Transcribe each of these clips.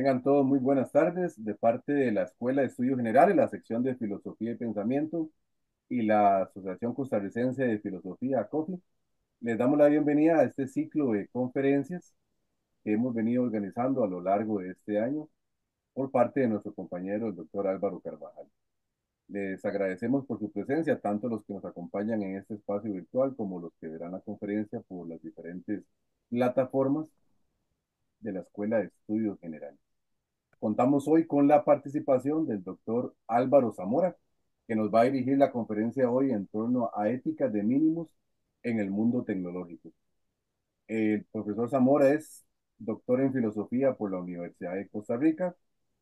Tengan todos muy buenas tardes de parte de la Escuela de Estudios Generales, la sección de Filosofía y Pensamiento y la Asociación Costarricense de Filosofía, ACOFI. Les damos la bienvenida a este ciclo de conferencias que hemos venido organizando a lo largo de este año por parte de nuestro compañero, el doctor Álvaro Carvajal. Les agradecemos por su presencia, tanto los que nos acompañan en este espacio virtual como los que verán la conferencia por las diferentes plataformas de la Escuela de Estudios Generales. Contamos hoy con la participación del doctor Álvaro Zamora, que nos va a dirigir la conferencia hoy en torno a éticas de mínimos en el mundo tecnológico. El profesor Zamora es doctor en filosofía por la Universidad de Costa Rica,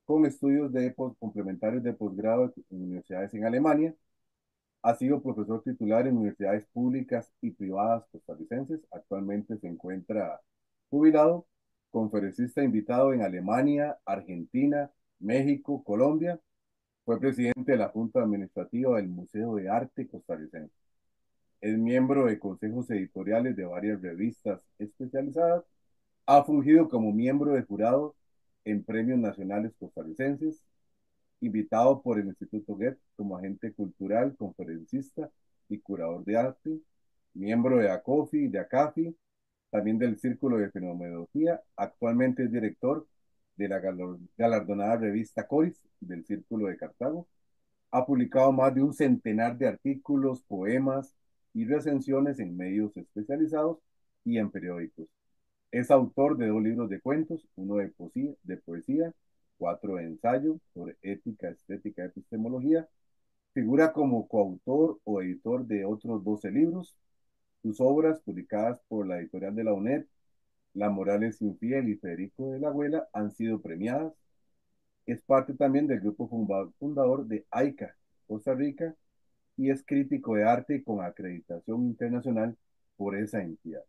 con estudios complementarios de posgrado en universidades en Alemania. Ha sido profesor titular en universidades públicas y privadas costarricenses. Actualmente se encuentra jubilado, conferencista invitado en Alemania, Argentina, México, Colombia. Fue presidente de la Junta Administrativa del Museo de Arte Costarricense. Es miembro de consejos editoriales de varias revistas especializadas. Ha fungido como miembro de jurado en premios nacionales costarricenses, invitado por el Instituto Goethe como agente cultural, conferencista y curador de arte, miembro de ACOFI, de ACAFI, también del Círculo de Fenomenología. Actualmente es director de la galardonada revista Coris del Círculo de Cartago. Ha publicado más de un centenar de artículos, poemas y recensiones en medios especializados y en periódicos. Es autor de 2 libros de cuentos, uno de poesía, 4 de ensayo sobre ética, estética y epistemología. Figura como coautor o editor de otros 12 libros. Sus obras, publicadas por la editorial de la UNED, La moral es infiel y Federico de la Abuela, han sido premiadas. Es parte también del grupo fundador de AICA, Costa Rica, y es crítico de arte con acreditación internacional por esa entidad.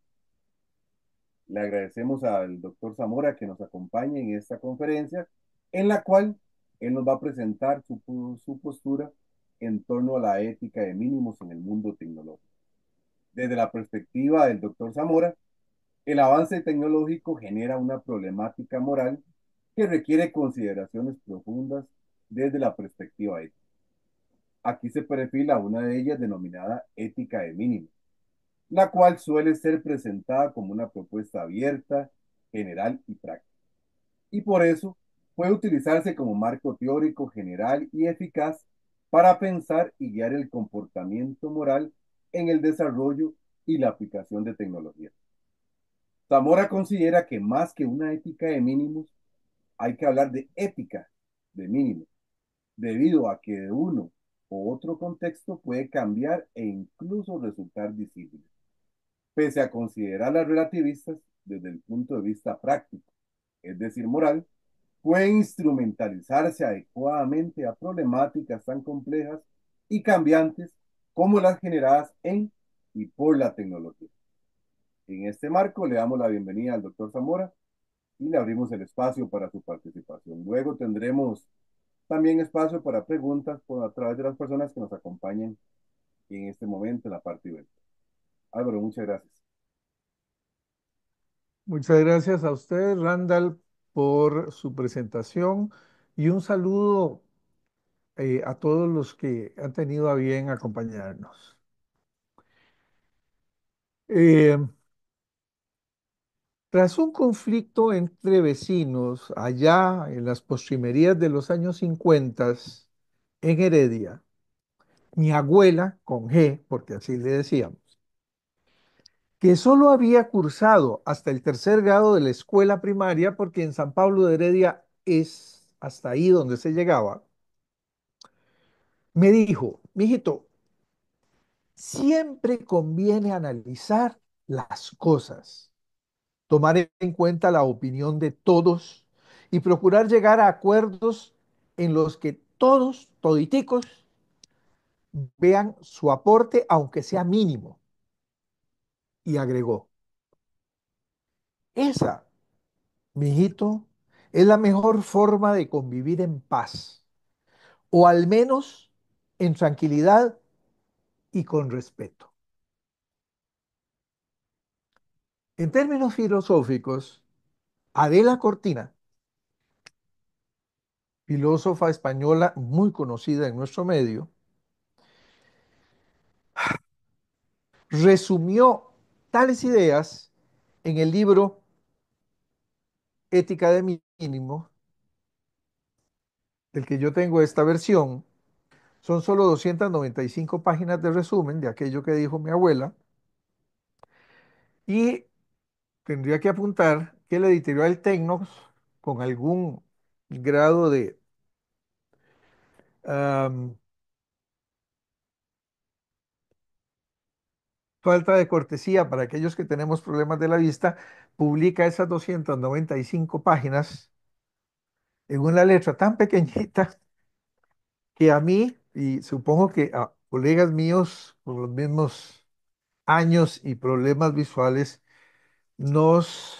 Le agradecemos al doctor Zamora que nos acompañe en esta conferencia, en la cual él nos va a presentar su postura en torno a la ética de mínimos en el mundo tecnológico. Desde la perspectiva del doctor Zamora, el avance tecnológico genera una problemática moral que requiere consideraciones profundas desde la perspectiva ética. Aquí se perfila una de ellas denominada ética de mínimos, la cual suele ser presentada como una propuesta abierta, general y práctica. Y por eso puede utilizarse como marco teórico general y eficaz para pensar y guiar el comportamiento moral en el desarrollo y la aplicación de tecnologías. Zamora considera que más que una ética de mínimos, hay que hablar de ética de mínimos, debido a que de uno u otro contexto puede cambiar e incluso resultar disímil. Pese a considerarlas relativistas desde el punto de vista práctico, es decir, moral, pueden instrumentalizarse adecuadamente a problemáticas tan complejas y cambiantes como las generadas en y por la tecnología. En este marco, le damos la bienvenida al doctor Zamora y le abrimos el espacio para su participación. Luego tendremos también espacio para preguntas a través de las personas que nos acompañen en este momento en la parte virtual. Álvaro, muchas gracias. Muchas gracias a usted, Randall, por su presentación y un saludo a todos los que han tenido a bien acompañarnos. Eh, Tras un conflicto entre vecinos allá en las postrimerías de los años 50 en Heredia, mi abuela, con G, porque así le decíamos, que solo había cursado hasta el tercer grado de la escuela primaria, porque en San Pablo de Heredia es hasta ahí donde se llegaba, me dijo, mijito, siempre conviene analizar las cosas, tomar en cuenta la opinión de todos y procurar llegar a acuerdos en los que todos, toditicos, vean su aporte, aunque sea mínimo. Y agregó, esa, mijito, es la mejor forma de convivir en paz, o al menos en tranquilidad y con respeto. En términos filosóficos, Adela Cortina filósofa española muy conocida en nuestro medio, resumió tales ideas en el libro Ética de Mínimo, del que yo tengo esta versión. Son solo 295 páginas de resumen de aquello que dijo mi abuela. Y tendría que apuntar que la editorial Tecnos, con algún grado de am, falta de cortesía para aquellos que tenemos problemas de la vista, publica esas 295 páginas en una letra tan pequeñita que a mí, y supongo que a colegas míos con los mismos años y problemas visuales, nos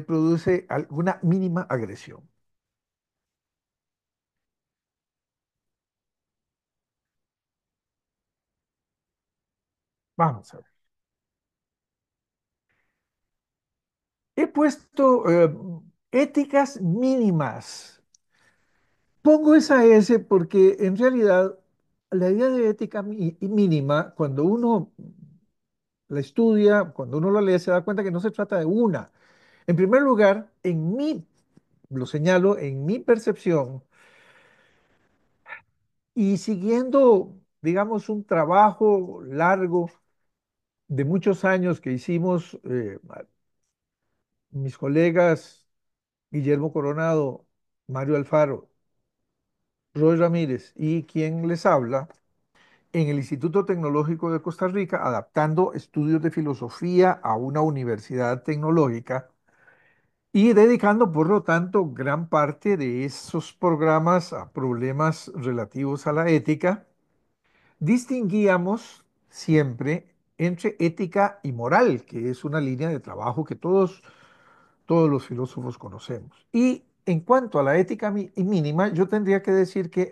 produce alguna mínima agresión. Vamos a ver. He puesto éticas mínimas. Pongo esa S porque en realidad la idea de ética mínima, cuando uno la estudia, cuando uno la lee, se da cuenta que no se trata de una. En primer lugar, lo señalo, en mi percepción, y siguiendo, digamos, un trabajo largo de muchos años que hicimos mis colegas Guillermo Coronado, Mario Alfaro, Roy Ramírez y quien les habla, en el Instituto Tecnológico de Costa Rica, adaptando estudios de filosofía a una universidad tecnológica y dedicando, por lo tanto, gran parte de esos programas a problemas relativos a la ética. Distinguíamos siempre entre ética y moral, que es una línea de trabajo que todos los filósofos conocemos. Y en cuanto a la ética mínima, yo tendría que decir que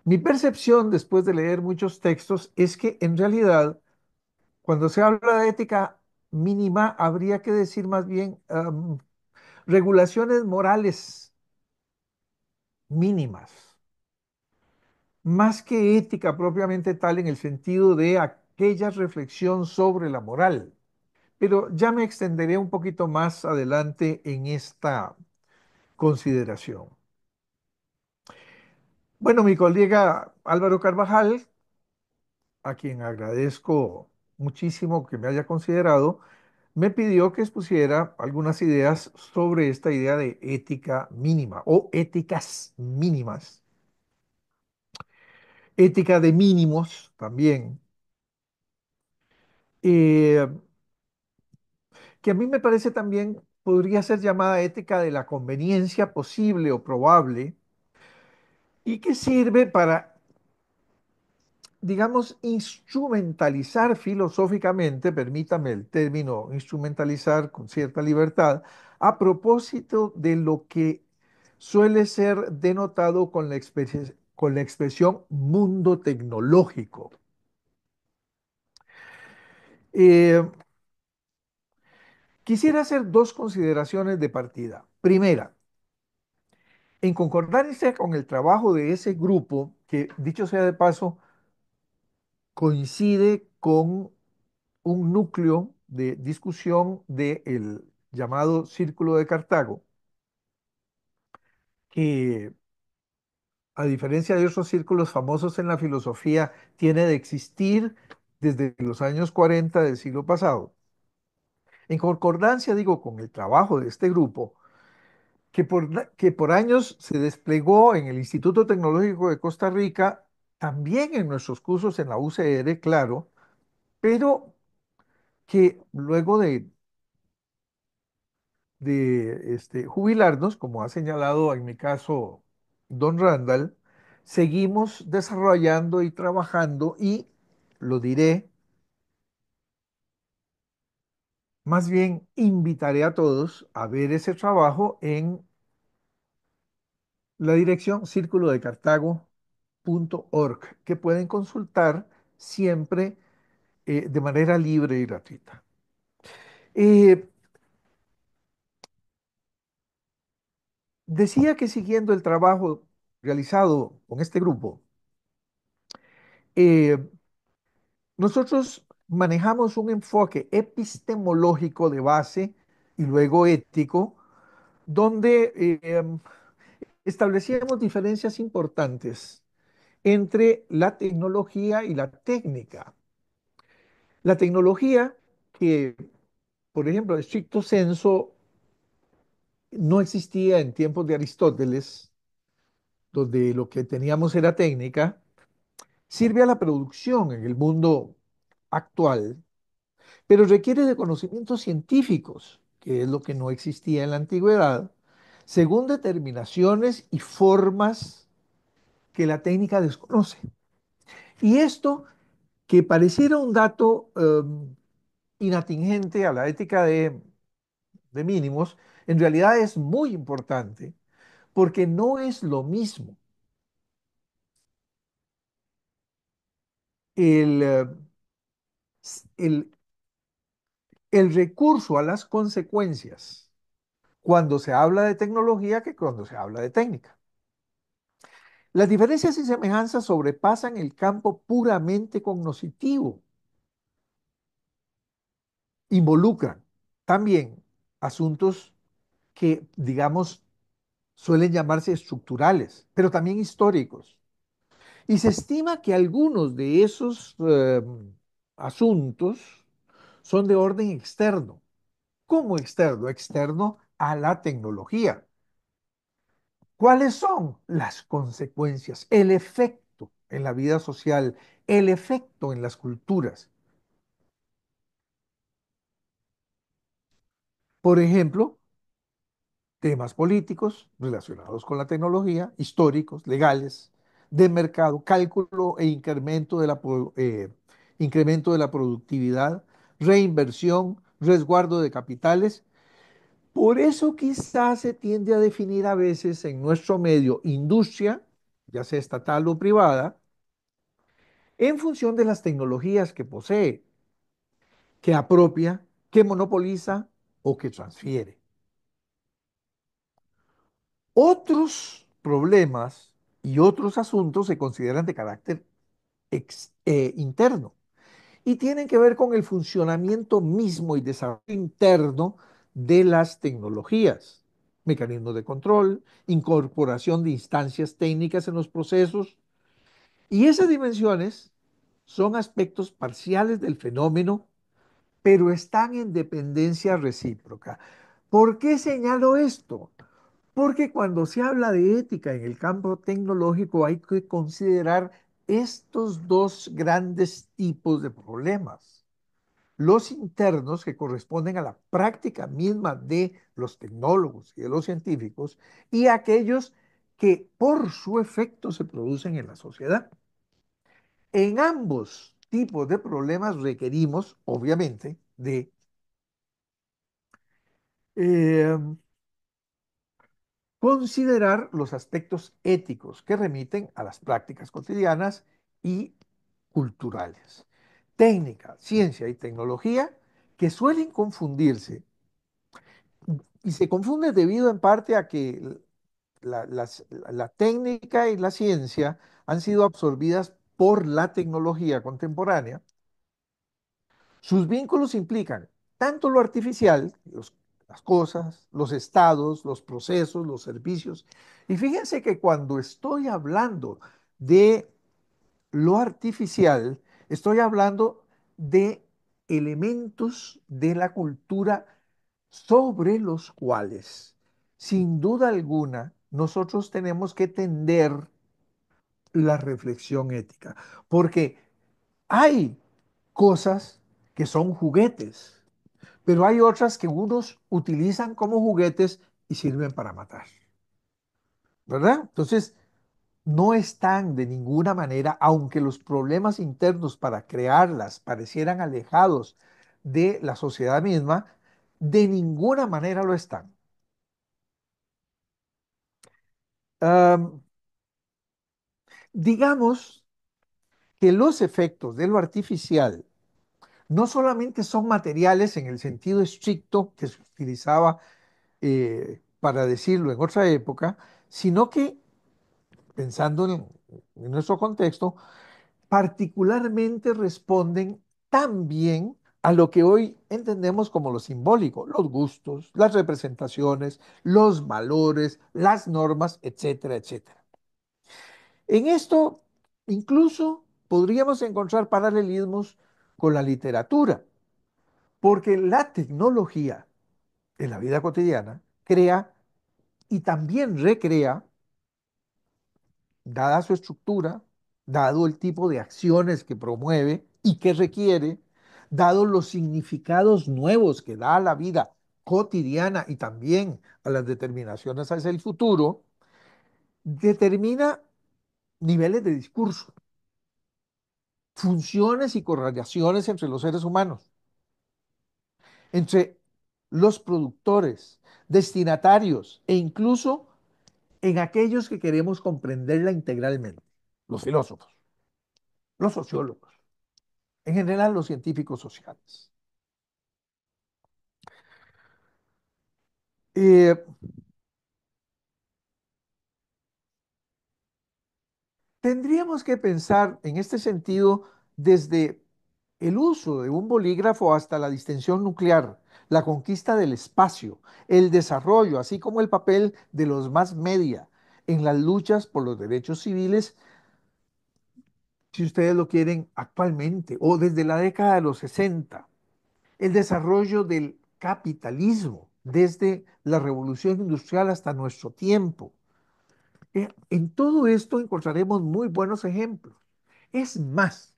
mi percepción, después de leer muchos textos, es que en realidad, cuando se habla de ética mínima, habría que decir más bien regulaciones morales mínimas, más que ética propiamente tal en el sentido de aquella reflexión sobre la moral. Pero ya me extenderé un poquito más adelante en esta consideración. Bueno, mi colega Álvaro Carvajal, a quien agradezco muchísimo que me haya considerado, me pidió que expusiera algunas ideas sobre esta idea de ética mínima o éticas mínimas, ética de mínimos también, eh, que a mí me parece también podría ser llamada ética de la conveniencia posible o probable y que sirve para, digamos, instrumentalizar filosóficamente, permítame el término instrumentalizar con cierta libertad, a propósito de lo que suele ser denotado con la expresión mundo tecnológico. Eh, Quisiera hacer dos consideraciones de partida. Primera, en concordancia con el trabajo de ese grupo, que dicho sea de paso, coincide con un núcleo de discusión del llamado Círculo de Cartago, que a diferencia de otros círculos famosos en la filosofía, tiene de existir desde los años 40 del siglo pasado. En concordancia, digo, con el trabajo de este grupo, que por años se desplegó en el Instituto Tecnológico de Costa Rica, también en nuestros cursos en la UCR, claro, pero que luego de jubilarnos, como ha señalado en mi caso Don Randall, seguimos desarrollando y trabajando y, lo diré, más bien invitaré a todos a ver ese trabajo en la dirección círculodecartago.org, que pueden consultar siempre de manera libre y gratuita. Eh, Decía que siguiendo el trabajo realizado con este grupo, eh, nosotros manejamos un enfoque epistemológico de base y luego ético, donde establecíamos diferencias importantes entre la tecnología y la técnica. La tecnología, que por ejemplo, en estricto senso, no existía en tiempos de Aristóteles, donde lo que teníamos era técnica, sirve a la producción en el mundo actual, pero requiere de conocimientos científicos, que es lo que no existía en la antigüedad, según determinaciones y formas que la técnica desconoce. Y esto, que pareciera un dato inatingente a la ética de mínimos, en realidad es muy importante, porque no es lo mismo el, el, el recurso a las consecuencias cuando se habla de tecnología que cuando se habla de técnica. Las diferencias y semejanzas sobrepasan el campo puramente cognoscitivo, involucran también asuntos que, digamos, suelen llamarse estructurales, pero también históricos. Y se estima que algunos de esos asuntos son de orden externo. ¿Cómo externo? Externo a la tecnología. ¿Cuáles son las consecuencias? El efecto en la vida social, el efecto en las culturas. Por ejemplo, temas políticos relacionados con la tecnología, históricos, legales, de mercado, cálculo e incremento de la productividad, reinversión, resguardo de capitales. Por eso quizás se tiende a definir a veces en nuestro medio industria, ya sea estatal o privada, en función de las tecnologías que posee, que apropia, que monopoliza o que transfiere. Otros problemas y otros asuntos se consideran de carácter interno y tienen que ver con el funcionamiento mismo y desarrollo interno de las tecnologías, mecanismos de control, incorporación de instancias técnicas en los procesos, y esas dimensiones son aspectos parciales del fenómeno, pero están en dependencia recíproca. ¿Por qué señalo esto? Porque cuando se habla de ética en el campo tecnológico hay que considerar estos dos grandes tipos de problemas. Los internos, que corresponden a la práctica misma de los tecnólogos y de los científicos, y aquellos que por su efecto se producen en la sociedad. En ambos tipos de problemas requerimos, obviamente, de eh, considerar los aspectos éticos que remiten a las prácticas cotidianas y culturales. Técnica, ciencia y tecnología que suelen confundirse, y se confunden debido en parte a que la técnica y la ciencia han sido absorbidas por la tecnología contemporánea. Sus vínculos implican tanto lo artificial, las cosas, los estados, los procesos, los servicios. Y fíjense que cuando estoy hablando de lo artificial, estoy hablando de elementos de la cultura sobre los cuales, sin duda alguna, nosotros tenemos que tender la reflexión ética, porque hay cosas que son juguetes, pero hay otras que unos utilizan como juguetes y sirven para matar, ¿verdad? Entonces, no están de ninguna manera, aunque los problemas internos para crearlas parecieran alejados de la sociedad misma, de ninguna manera lo están. Um, digamos que los efectos de lo artificial no solamente son materiales en el sentido estricto que se utilizaba para decirlo en otra época, sino que, pensando en nuestro contexto, particularmente responden también a lo que hoy entendemos como lo simbólico, los gustos, las representaciones, los valores, las normas, etcétera, etcétera. En esto incluso podríamos encontrar paralelismos con la literatura, porque la tecnología en la vida cotidiana crea y también recrea, dada su estructura, dado el tipo de acciones que promueve y que requiere, dado los significados nuevos que da a la vida cotidiana y también a las determinaciones hacia el futuro, determina niveles de discurso, funciones y correlaciones entre los seres humanos, entre los productores, destinatarios e incluso en aquellos que queremos comprenderla integralmente, los filósofos, los sociólogos, en general los científicos sociales. Eh, Tendríamos que pensar en este sentido desde el uso de un bolígrafo hasta la distensión nuclear, la conquista del espacio, el desarrollo, así como el papel de los más media en las luchas por los derechos civiles, si ustedes lo quieren, actualmente o desde la década de los 60, el desarrollo del capitalismo desde la revolución industrial hasta nuestro tiempo. En todo esto encontraremos muy buenos ejemplos. Es más,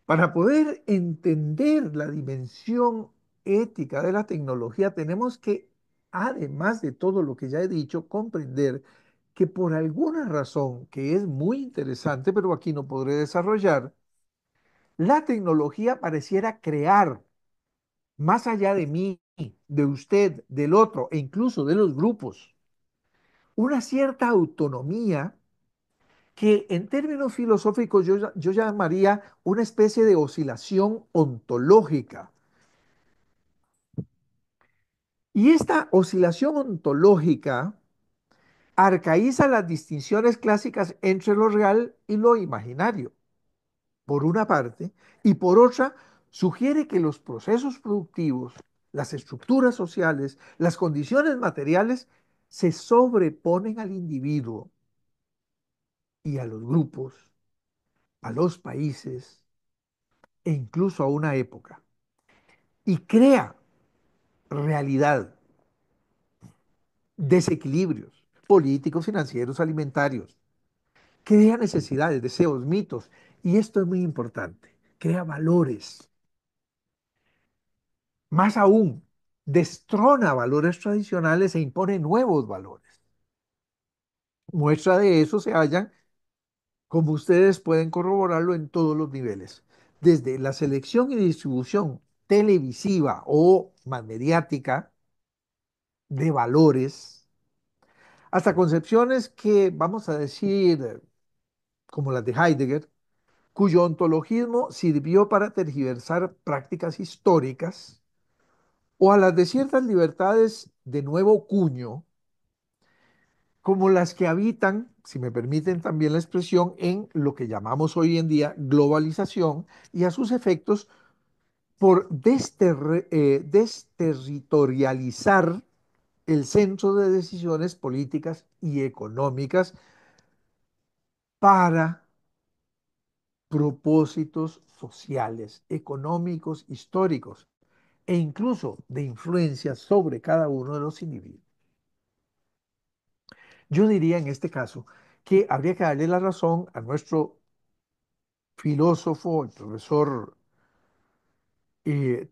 para poder entender la dimensión ética de la tecnología, tenemos que, además de todo lo que ya he dicho, comprender que por alguna razón que es muy interesante, pero aquí no podré desarrollar, la tecnología pareciera crear, más allá de mí, de usted, del otro e incluso de los grupos, una cierta autonomía que en términos filosóficos yo llamaría una especie de oscilación ontológica. Y esta oscilación ontológica arcaiza las distinciones clásicas entre lo real y lo imaginario, por una parte, y por otra, sugiere que los procesos productivos, las estructuras sociales, las condiciones materiales se sobreponen al individuo y a los grupos, a los países e incluso a una época, y crea realidad, desequilibrios políticos, financieros, alimentarios, crea necesidades, deseos, mitos, y esto es muy importante, crea valores. Más aún, destrona valores tradicionales e impone nuevos valores. Muestra de eso se hallan, como ustedes pueden corroborarlo, en todos los niveles, desde la selección y distribución televisiva o más mediática de valores, hasta concepciones que, vamos a decir, como las de Heidegger, cuyo ontologismo sirvió para tergiversar prácticas históricas, o a las de ciertas libertades de nuevo cuño, como las que habitan, si me permiten también la expresión, en lo que llamamos hoy en día globalización y a sus efectos por desterritorializar el centro de decisiones políticas y económicas para propósitos sociales, económicos, históricos e incluso de influencia sobre cada uno de los individuos. Yo diría en este caso que habría que darle la razón a nuestro filósofo, el profesor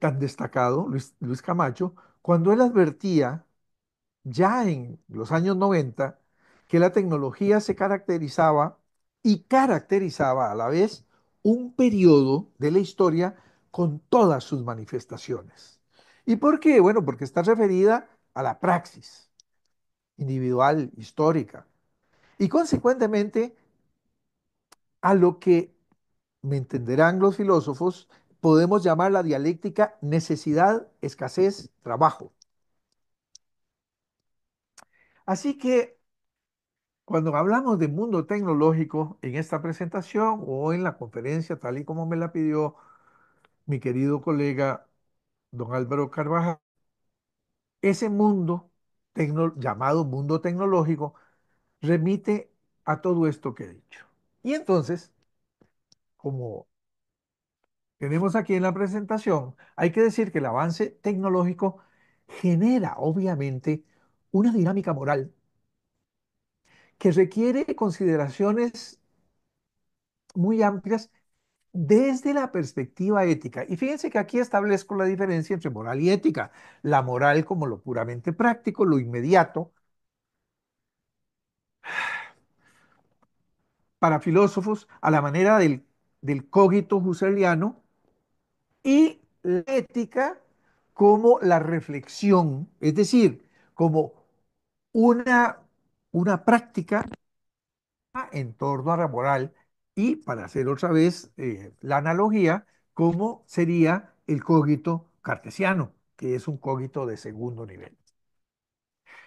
tan destacado, Luis Camacho, cuando él advertía ya en los años 90 que la tecnología se caracterizaba y caracterizaba a la vez un periodo de la historia con todas sus manifestaciones. ¿Y por qué? Bueno, porque está referida a la praxis individual, histórica, y consecuentemente a lo que, me entenderán los filósofos, podemos llamar la dialéctica necesidad, escasez, trabajo. Así que cuando hablamos de mundo tecnológico en esta presentación o en la conferencia, tal y como me la pidió mi querido colega don Álvaro Carvajal, ese mundo llamado mundo tecnológico remite a todo esto que he dicho. Y entonces, como tenemos aquí en la presentación, hay que decir que el avance tecnológico genera, obviamente, una dinámica moral que requiere consideraciones muy amplias desde la perspectiva ética. Y fíjense que aquí establezco la diferencia entre moral y ética. La moral como lo puramente práctico, lo inmediato, para filósofos, a la manera del cogito husserliano, y la ética como la reflexión, es decir, como una, una práctica en torno a la moral y, para hacer otra vez la analogía, como sería el cogito cartesiano, que es un cogito de segundo nivel.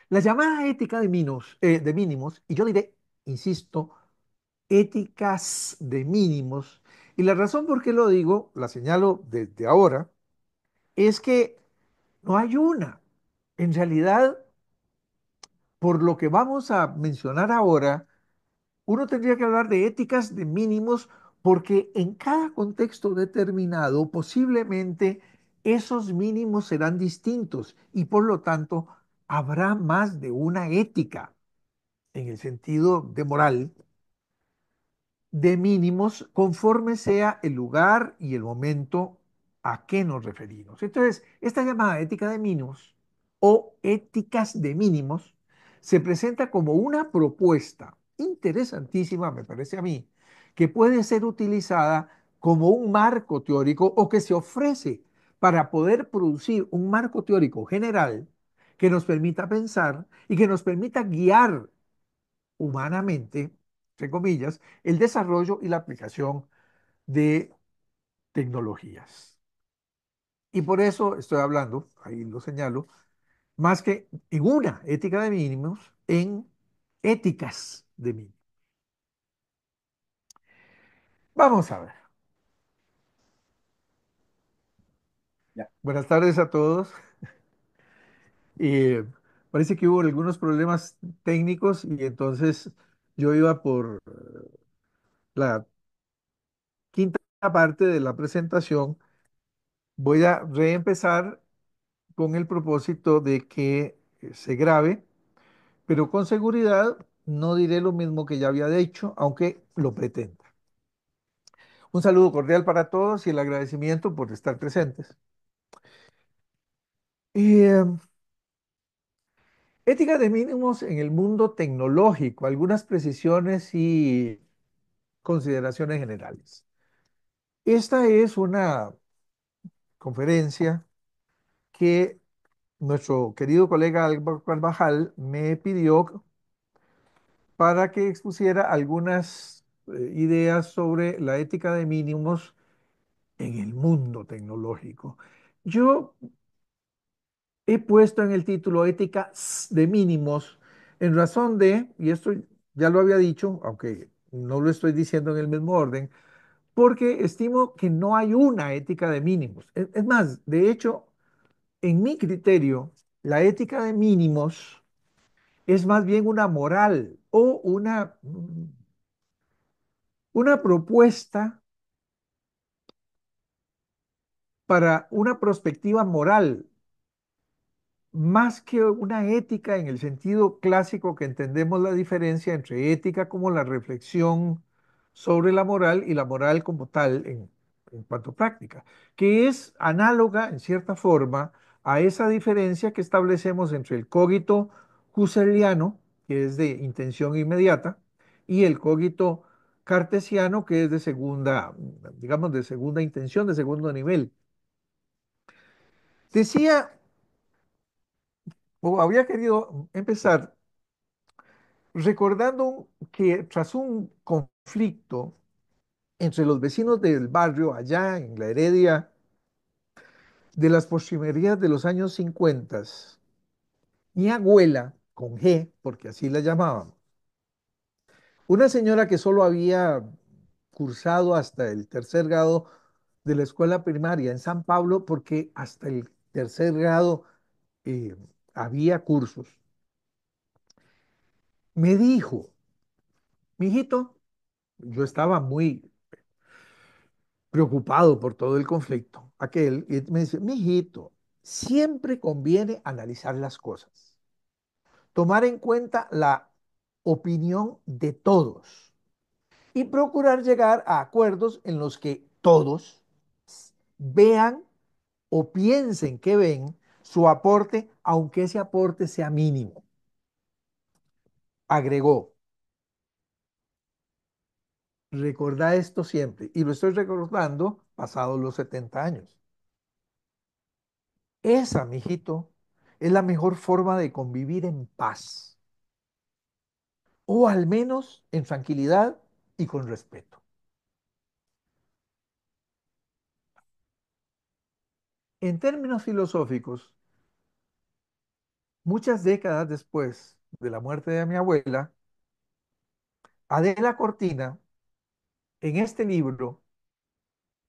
La llamada ética de mínimos, y yo diré, insisto, éticas de mínimos, y la razón por qué lo digo, la señalo desde ahora, es que no hay una. En realidad, por lo que vamos a mencionar ahora, uno tendría que hablar de éticas de mínimos porque en cada contexto determinado posiblemente esos mínimos serán distintos y por lo tanto habrá más de una ética en el sentido de moral de mínimos conforme sea el lugar y el momento a que nos referimos. Entonces, esta llamada ética de mínimos o éticas de mínimos se presenta como una propuesta interesantísima, me parece a mí, que puede ser utilizada como un marco teórico o que se ofrece para poder producir un marco teórico general que nos permita pensar y que nos permita guiar humanamente, entre comillas, el desarrollo y la aplicación de tecnologías. Y por eso estoy hablando, ahí lo señalo, más que en una ética de mínimos, en éticas de mínimos. Vamos a ver. Ya. Buenas tardes a todos. Eh, Parece que hubo algunos problemas técnicos y entonces yo iba por la quinta parte de la presentación. Voy a reempezar con el propósito de que se grabe, pero con seguridad no diré lo mismo que ya había dicho, aunque lo pretenda. Un saludo cordial para todos y el agradecimiento por estar presentes. Eh, Ética de mínimos en el mundo tecnológico, algunas precisiones y consideraciones generales. Esta es una conferencia que nuestro querido colega Álvaro Carvajal me pidió para que expusiera algunas ideas sobre la ética de mínimos en el mundo tecnológico. Yo he puesto en el título ética de mínimos en razón de, y esto ya lo había dicho, aunque no lo estoy diciendo en el mismo orden, porque estimo que no hay una ética de mínimos. Es más, de hecho, en mi criterio, la ética de mínimos es más bien una moral o una propuesta para una perspectiva moral, más que una ética en el sentido clásico que entendemos la diferencia entre ética como la reflexión sobre la moral y la moral como tal en cuanto a práctica, que es análoga en cierta forma a esa diferencia que establecemos entre el cogito husserliano, que es de intención inmediata, y el cogito cartesiano, que es de segunda, digamos, de segunda intención, de segundo nivel. Decía, o había querido empezar recordando que tras un conflicto entre los vecinos del barrio allá en la Heredia de las postrimerías de los años 50, mi abuela con G, porque así la llamaban, una señora que solo había cursado hasta el tercer grado de la escuela primaria en San Pablo, porque hasta el tercer grado eh, había cursos, me dijo, mijito, yo estaba muy preocupado por todo el conflicto, aquel, y me dice, mijito, siempre conviene analizar las cosas, tomar en cuenta la opinión de todos y procurar llegar a acuerdos en los que todos vean o piensen que ven su aporte, aunque ese aporte sea mínimo. Agregó, recordá esto siempre, y lo estoy recordando pasados los 70 años. Esa, mijito, es la mejor forma de convivir en paz, o al menos en tranquilidad y con respeto. En términos filosóficos, muchas décadas después de la muerte de mi abuela, Adela Cortina, en este libro,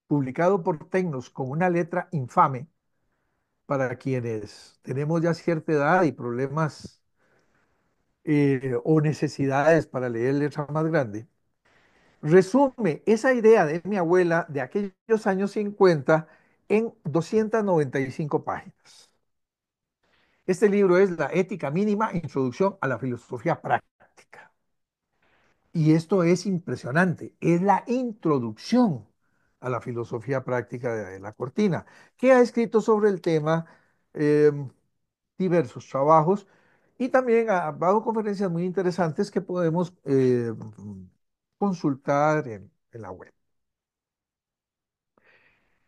publicado por Tecnos con una letra infame, para quienes tenemos ya cierta edad y problemas o necesidades para leer letra más grande, resume esa idea de mi abuela de aquellos años 50 en 295 páginas. Este libro es La ética mínima, introducción a la filosofía práctica. Y esto es impresionante, es la introducción a la filosofía práctica de la Cortina, que ha escrito sobre el tema eh, diversos trabajos y también ha dado conferencias muy interesantes que podemos consultar en la web.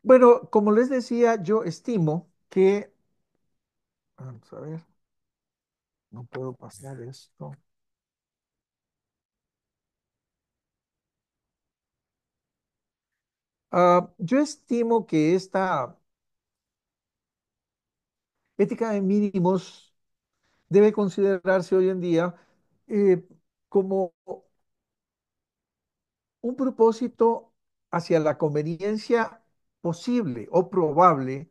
Bueno, como les decía, yo estimo que, vamos a ver, no puedo pasar esto. Yo estimo que esta ética de mínimos debe considerarse hoy en día eh, como un propósito hacia la conveniencia posible o probable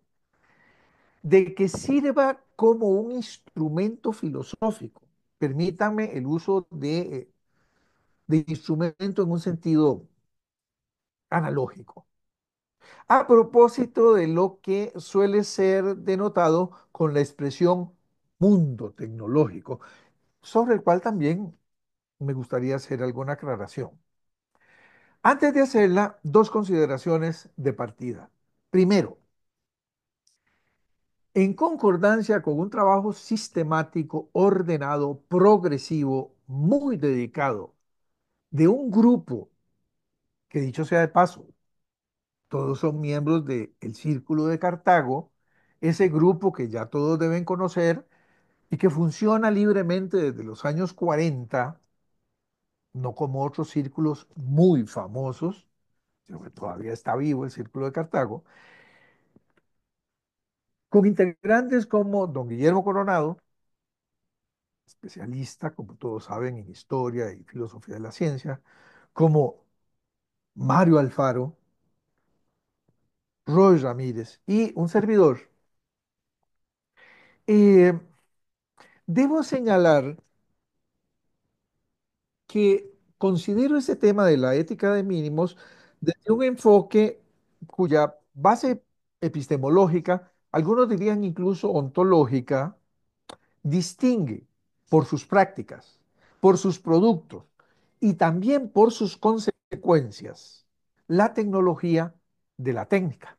de que sirva como un instrumento filosófico. Permítanme el uso de instrumento en un sentido analógico. A propósito de lo que suele ser denotado con la expresión mundo tecnológico, sobre el cual también me gustaría hacer alguna aclaración. Antes de hacerla, dos consideraciones de partida. Primero, en concordancia con un trabajo sistemático, ordenado, progresivo, muy dedicado, de un grupo que dicho sea de paso, todos son miembros del Círculo de Cartago, ese grupo que ya todos deben conocer y que funciona libremente desde los años 40, no como otros círculos muy famosos, sino que todavía está vivo el Círculo de Cartago, con integrantes como don Guillermo Coronado, especialista, como todos saben, en historia y filosofía de la ciencia, como Mario Alfaro, Roy Ramírez y un servidor. Eh, Debo señalar que considero ese tema de la ética de mínimos desde un enfoque cuya base epistemológica, algunos dirían incluso ontológica, distingue por sus prácticas, por sus productos y también por sus consecuencias la tecnología de la técnica.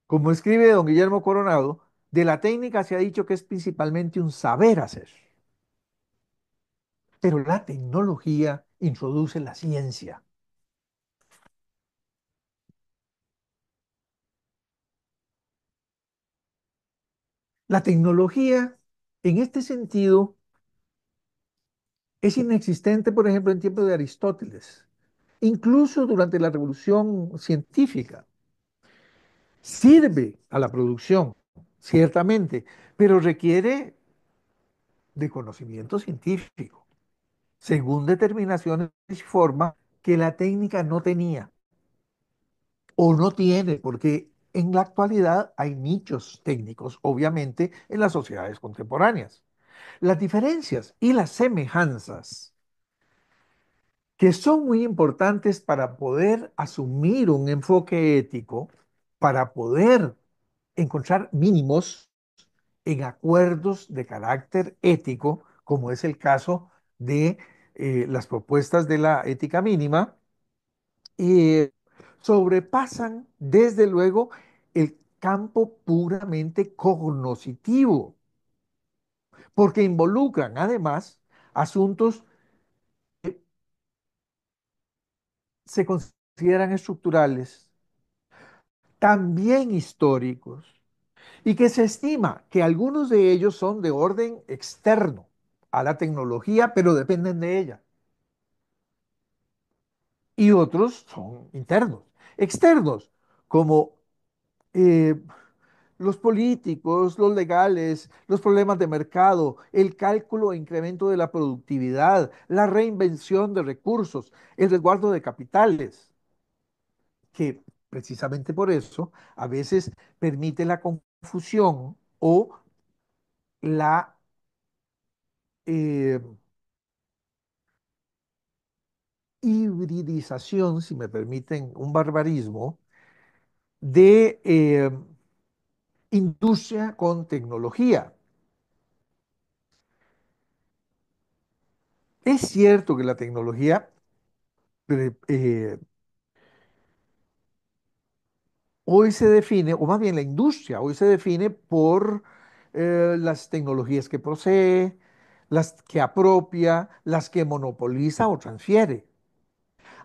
Como escribe don Guillermo Coronado, de la técnica se ha dicho que es principalmente un saber hacer, pero la tecnología introduce la ciencia. La tecnología, en este sentido, es inexistente, por ejemplo, en tiempos de Aristóteles, incluso durante la revolución científica. Sirve a la producción, ciertamente, pero requiere de conocimiento científico, según determinaciones y forma que la técnica no tenía o no tiene, porque en la actualidad hay nichos técnicos, obviamente, en las sociedades contemporáneas. Las diferencias y las semejanzas que son muy importantes para poder asumir un enfoque ético, para poder encontrar mínimos en acuerdos de carácter ético, como es el caso de las propuestas de la ética mínima, eh, sobrepasan desde luego el campo puramente cognoscitivo, porque involucran además asuntos que se consideran estructurales, también históricos, y que se estima que algunos de ellos son de orden externo a la tecnología, pero dependen de ella, y otros son internos. Externos, como eh, los políticos, los legales, los problemas de mercado, el cálculo e incremento de la productividad, la reinvención de recursos, el resguardo de capitales, que precisamente por eso a veces permite la confusión o la eh, hibridización, si me permiten un barbarismo, de industria con tecnología. Es cierto que la tecnología hoy se define, o más bien la industria, hoy se define por las tecnologías que posee, las que apropia, las que monopoliza o transfiere.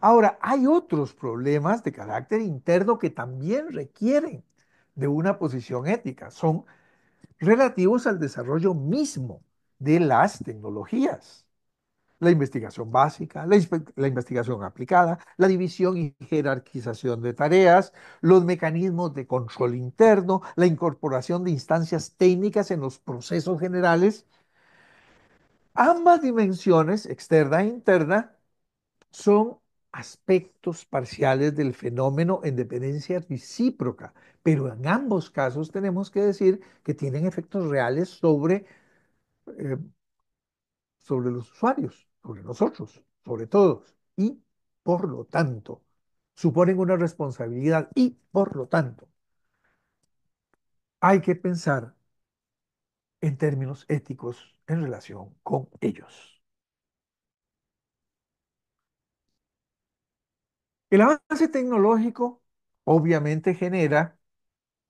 Ahora, hay otros problemas de carácter interno que también requieren de una posición ética. Son relativos al desarrollo mismo de las tecnologías. La investigación básica, la investigación aplicada, la división y jerarquización de tareas, los mecanismos de control interno, la incorporación de instancias técnicas en los procesos generales. Ambas dimensiones, externa e interna, son aspectos parciales del fenómeno en dependencia recíproca, pero en ambos casos tenemos que decir que tienen efectos reales eh, sobre los usuarios, sobre nosotros, sobre todos, y por lo tanto suponen una responsabilidad y por lo tanto hay que pensar en términos éticos en relación con ellos. El avance tecnológico obviamente genera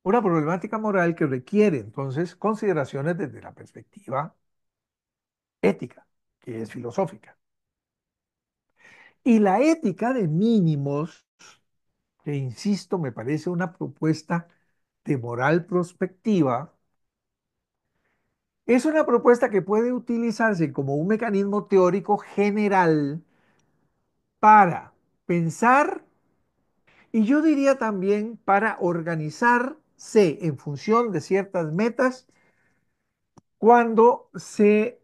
una problemática moral que requiere entonces consideraciones desde la perspectiva ética, que es filosófica. Y la ética de mínimos, que insisto, me parece una propuesta de moral prospectiva, es una propuesta que puede utilizarse como un mecanismo teórico general para pensar y yo diría también para organizarse en función de ciertas metas cuando se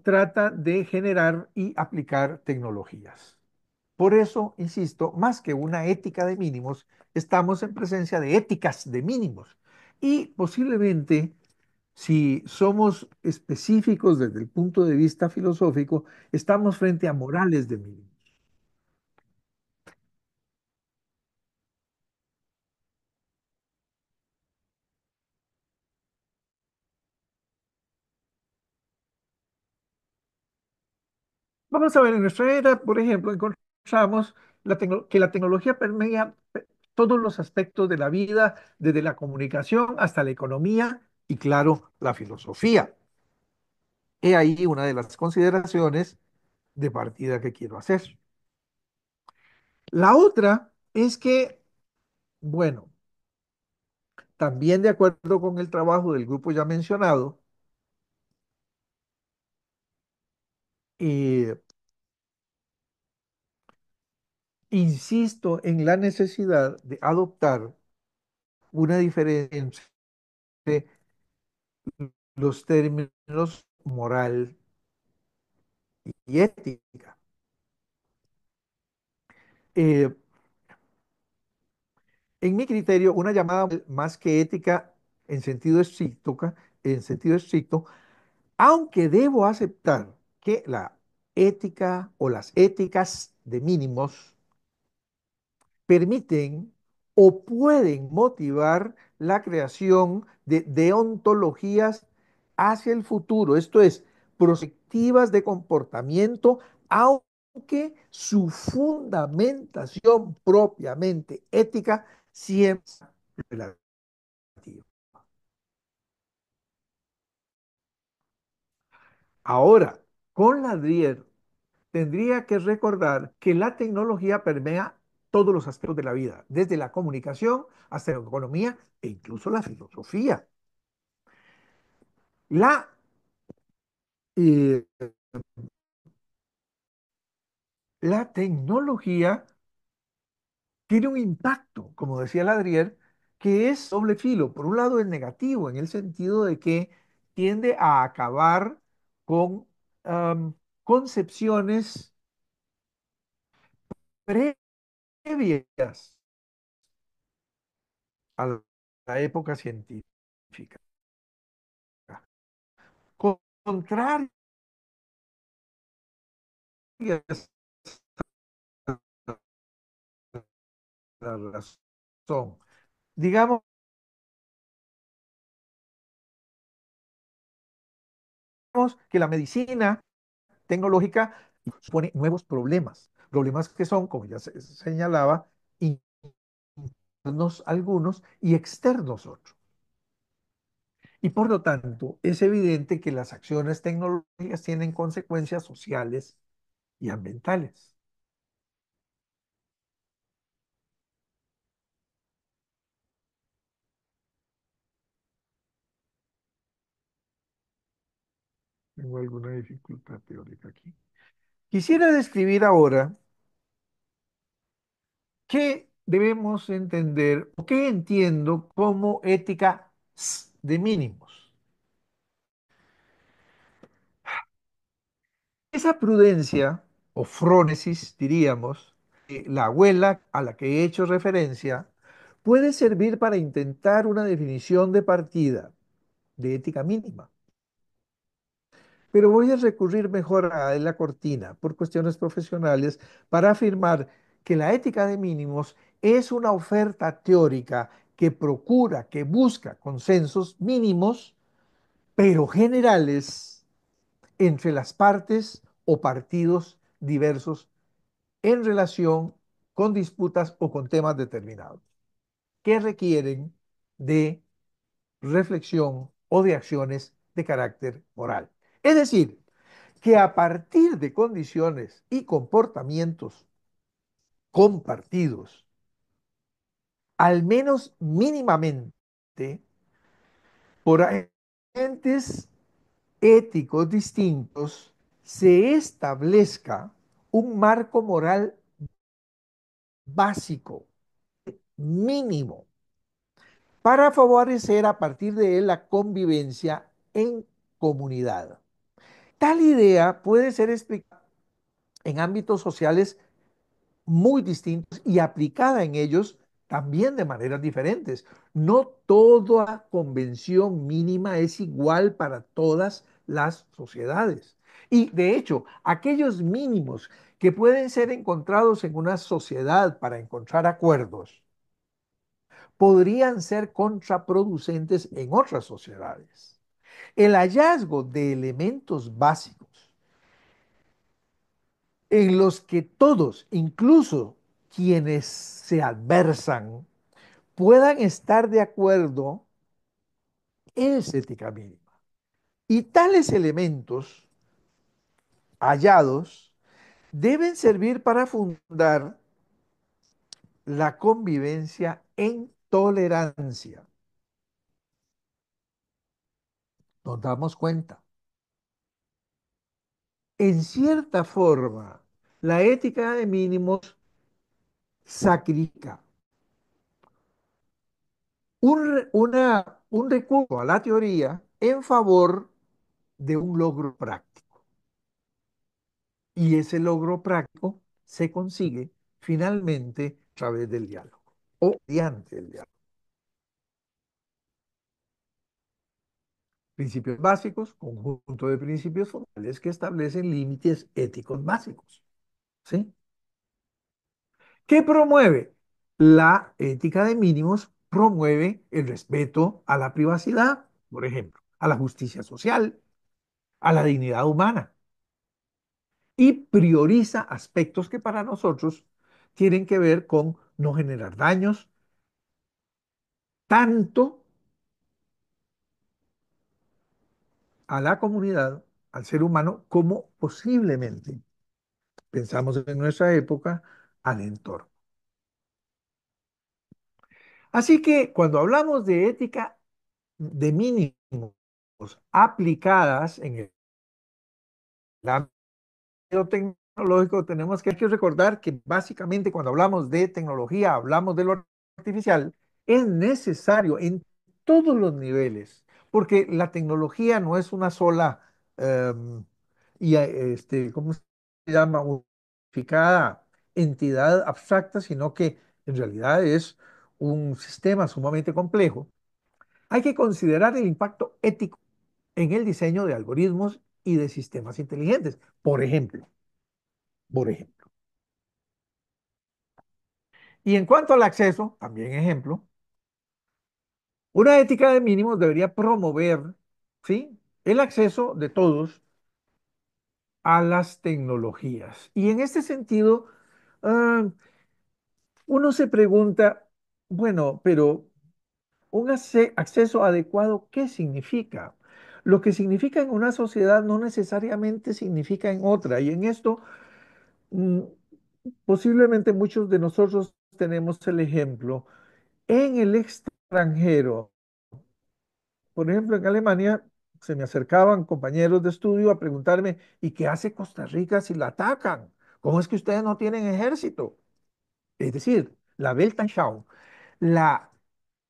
trata de generar y aplicar tecnologías. Por eso, insisto, más que una ética de mínimos, estamos en presencia de éticas de mínimos. Y posiblemente, si somos específicos desde el punto de vista filosófico, estamos frente a morales de mínimos. Vamos a ver, en nuestra era, por ejemplo, encontramos que la tecnología permea todos los aspectos de la vida, desde la comunicación hasta la economía y, claro, la filosofía. He ahí una de las consideraciones de partida que quiero hacer. La otra es que, bueno, también de acuerdo con el trabajo del grupo ya mencionado, eh, insisto en la necesidad de adoptar una diferencia entre los términos moral y ética. Eh, en mi criterio, una llamada más que ética en sentido estricto, aunque debo aceptar que la ética o las éticas de mínimos permiten o pueden motivar la creación de deontologías hacia el futuro, esto es, prospectivas de comportamiento, aunque su fundamentación propiamente ética siempre es relativa. Ahora, con Ladrier tendría que recordar que la tecnología permea todos los aspectos de la vida, desde la comunicación hasta la economía e incluso la filosofía. La, eh, la tecnología tiene un impacto, como decía Ladrier, que es doble filo. Por un lado es negativo en el sentido de que tiende a acabar con um, concepciones previas a la época científica, contrarias a la razón. Digamos que la medicina tecnológica supone nuevos problemas, problemas que son, como ya se señalaba, internos algunos y externos otros. Y por lo tanto, es evidente que las acciones tecnológicas tienen consecuencias sociales y ambientales. Tengo alguna dificultad teórica aquí. Quisiera describir ahora qué debemos entender o qué entiendo como ética de mínimos. Esa prudencia o frónesis, diríamos, la abuela a la que he hecho referencia, puede servir para intentar una definición de partida de ética mínima. Pero voy a recurrir mejor a la cortina por cuestiones profesionales para afirmar que la ética de mínimos es una oferta teórica que procura, que busca consensos mínimos, pero generales entre las partes o partidos diversos en relación con disputas o con temas determinados que requieren de reflexión o de acciones de carácter moral. Es decir, que a partir de condiciones y comportamientos compartidos, al menos mínimamente, por agentes éticos distintos, se establezca un marco moral básico, mínimo, para favorecer a partir de él la convivencia en comunidad. Tal idea puede ser explicada en ámbitos sociales muy distintos y aplicada en ellos también de maneras diferentes. No toda convención mínima es igual para todas las sociedades. Y de hecho, aquellos mínimos que pueden ser encontrados en una sociedad para encontrar acuerdos, podrían ser contraproducentes en otras sociedades. El hallazgo de elementos básicos en los que todos, incluso quienes se adversan, puedan estar de acuerdo es ética mínima. Y tales elementos hallados deben servir para fundar la convivencia en tolerancia. Nos damos cuenta. En cierta forma, la ética de mínimos sacrifica un recurso a la teoría en favor de un logro práctico. Y ese logro práctico se consigue finalmente a través del diálogo o mediante el diálogo. Principios básicos, conjunto de principios formales que establecen límites éticos básicos. ¿Sí? ¿Qué promueve? La ética de mínimos promueve el respeto a la privacidad, por ejemplo, a la justicia social, a la dignidad humana y prioriza aspectos que para nosotros tienen que ver con no generar daños tanto a la comunidad, al ser humano, como posiblemente, pensamos en nuestra época, al entorno. Así que cuando hablamos de ética de mínimos aplicadas en el ámbito tecnológico, tenemos que, hay que recordar que básicamente cuando hablamos de tecnología, hablamos de lo artificial, es necesario en todos los niveles, porque la tecnología no es una sola, ¿cómo se llama? Unificada entidad abstracta, sino que en realidad es un sistema sumamente complejo. Hay que considerar el impacto ético en el diseño de algoritmos y de sistemas inteligentes. Por ejemplo. Y en cuanto al acceso, también ejemplo, una ética de mínimos debería promover, ¿sí?, el acceso de todos a las tecnologías. Y en este sentido, ah, uno se pregunta, bueno, pero un acceso adecuado, ¿qué significa? Lo que significa en una sociedad no necesariamente significa en otra. Y en esto, mm, posiblemente muchos de nosotros tenemos el ejemplo. En el extranjero, por ejemplo, en Alemania, se me acercaban compañeros de estudio a preguntarme, ¿y qué hace Costa Rica si la atacan? ¿Cómo es que ustedes no tienen ejército? Es decir, la Weltanschauung, la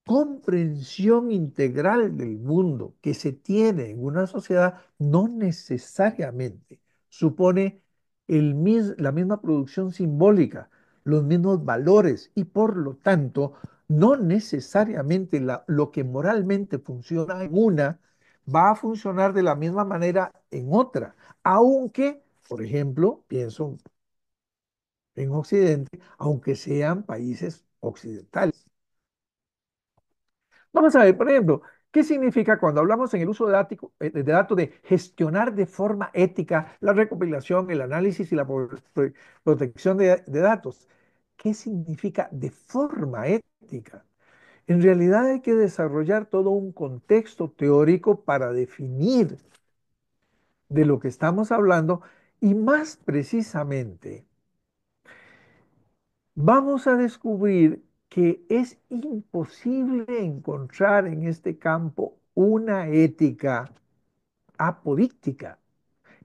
comprensión integral del mundo que se tiene en una sociedad no necesariamente supone la misma producción simbólica, los mismos valores y por lo tanto no necesariamente lo que moralmente funciona en una va a funcionar de la misma manera en otra, aunque, por ejemplo, pienso en Occidente, aunque sean países occidentales. Vamos a ver, por ejemplo, ¿qué significa cuando hablamos en el uso de datos de gestionar de forma ética la recopilación, el análisis y la protección de datos? ¿Qué significa de forma ética? En realidad hay que desarrollar todo un contexto teórico para definir de lo que estamos hablando y más precisamente vamos a descubrir que es imposible encontrar en este campo una ética apodíctica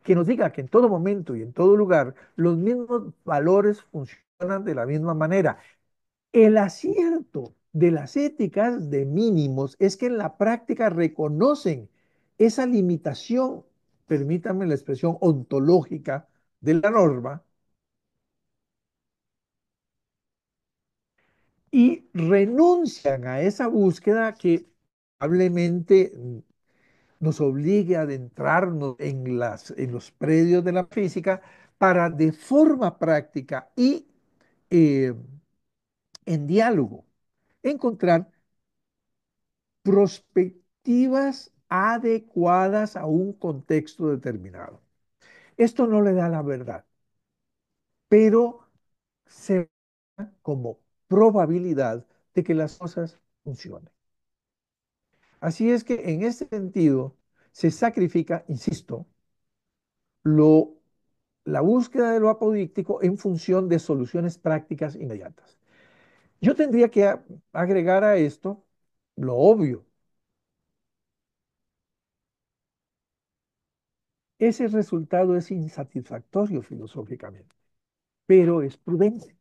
que nos diga que en todo momento y en todo lugar los mismos valores funcionan de la misma manera. El acierto de las éticas de mínimos es que en la práctica reconocen esa limitación, permítanme la expresión ontológica de la norma, y renuncian a esa búsqueda que probablemente nos obligue a adentrarnos en los predios de la física para de forma práctica y eh, en diálogo encontrar perspectivas adecuadas a un contexto determinado. Esto no le da la verdad, pero se da como probabilidad de que las cosas funcionen. Así es que en este sentido se sacrifica, insisto, lo, la búsqueda de lo apodíctico en función de soluciones prácticas inmediatas. Yo tendría que agregar a esto lo obvio. Ese resultado es insatisfactorio filosóficamente, pero es prudente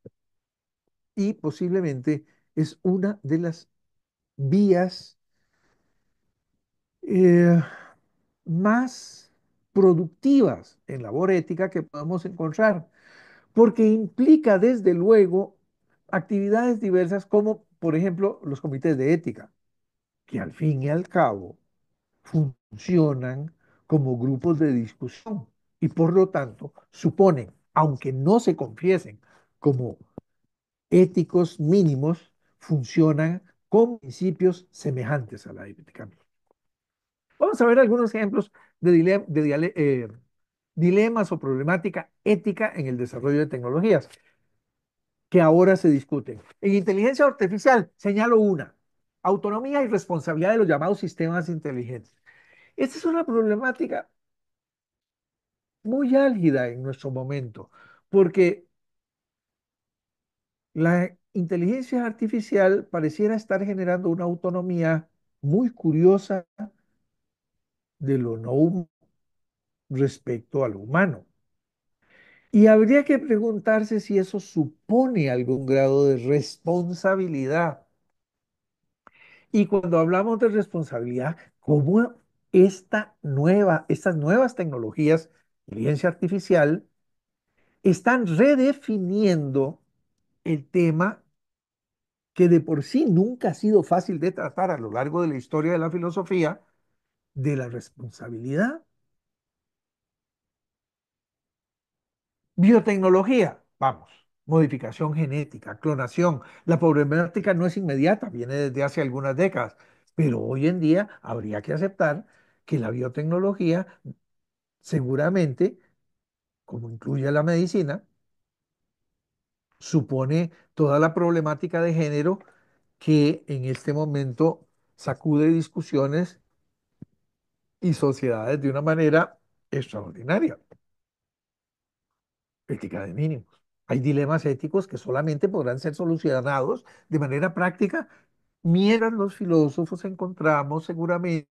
y posiblemente es una de las vías eh, más productivas en labor ética que podemos encontrar, porque implica desde luego actividades diversas como, por ejemplo, los comités de ética, que al fin y al cabo funcionan como grupos de discusión y por lo tanto suponen, aunque no se confiesen como éticos mínimos, funcionan con principios semejantes a la ética. Vamos a ver algunos ejemplos de, dilemas o problemática ética en el desarrollo de tecnologías que ahora se discuten. En inteligencia artificial, señalo una, autonomía y responsabilidad de los llamados sistemas inteligentes. Esta es una problemática muy álgida en nuestro momento, porque la inteligencia artificial pareciera estar generando una autonomía muy curiosa de lo no respecto a lo humano. Y habría que preguntarse si eso supone algún grado de responsabilidad. Y cuando hablamos de responsabilidad, ¿cómo estas nuevas tecnologías, inteligencia artificial, están redefiniendo el tema que de por sí nunca ha sido fácil de tratar a lo largo de la historia de la filosofía, de la responsabilidad? Biotecnología, vamos, modificación genética, clonación. La problemática no es inmediata, viene desde hace algunas décadas, pero hoy en día habría que aceptar que la biotecnología seguramente, como incluye la medicina, supone toda la problemática de género que en este momento sacude discusiones y sociedades de una manera extraordinaria. Ética de mínimos. Hay dilemas éticos que solamente podrán ser solucionados de manera práctica mientras los filósofos encontramos seguramente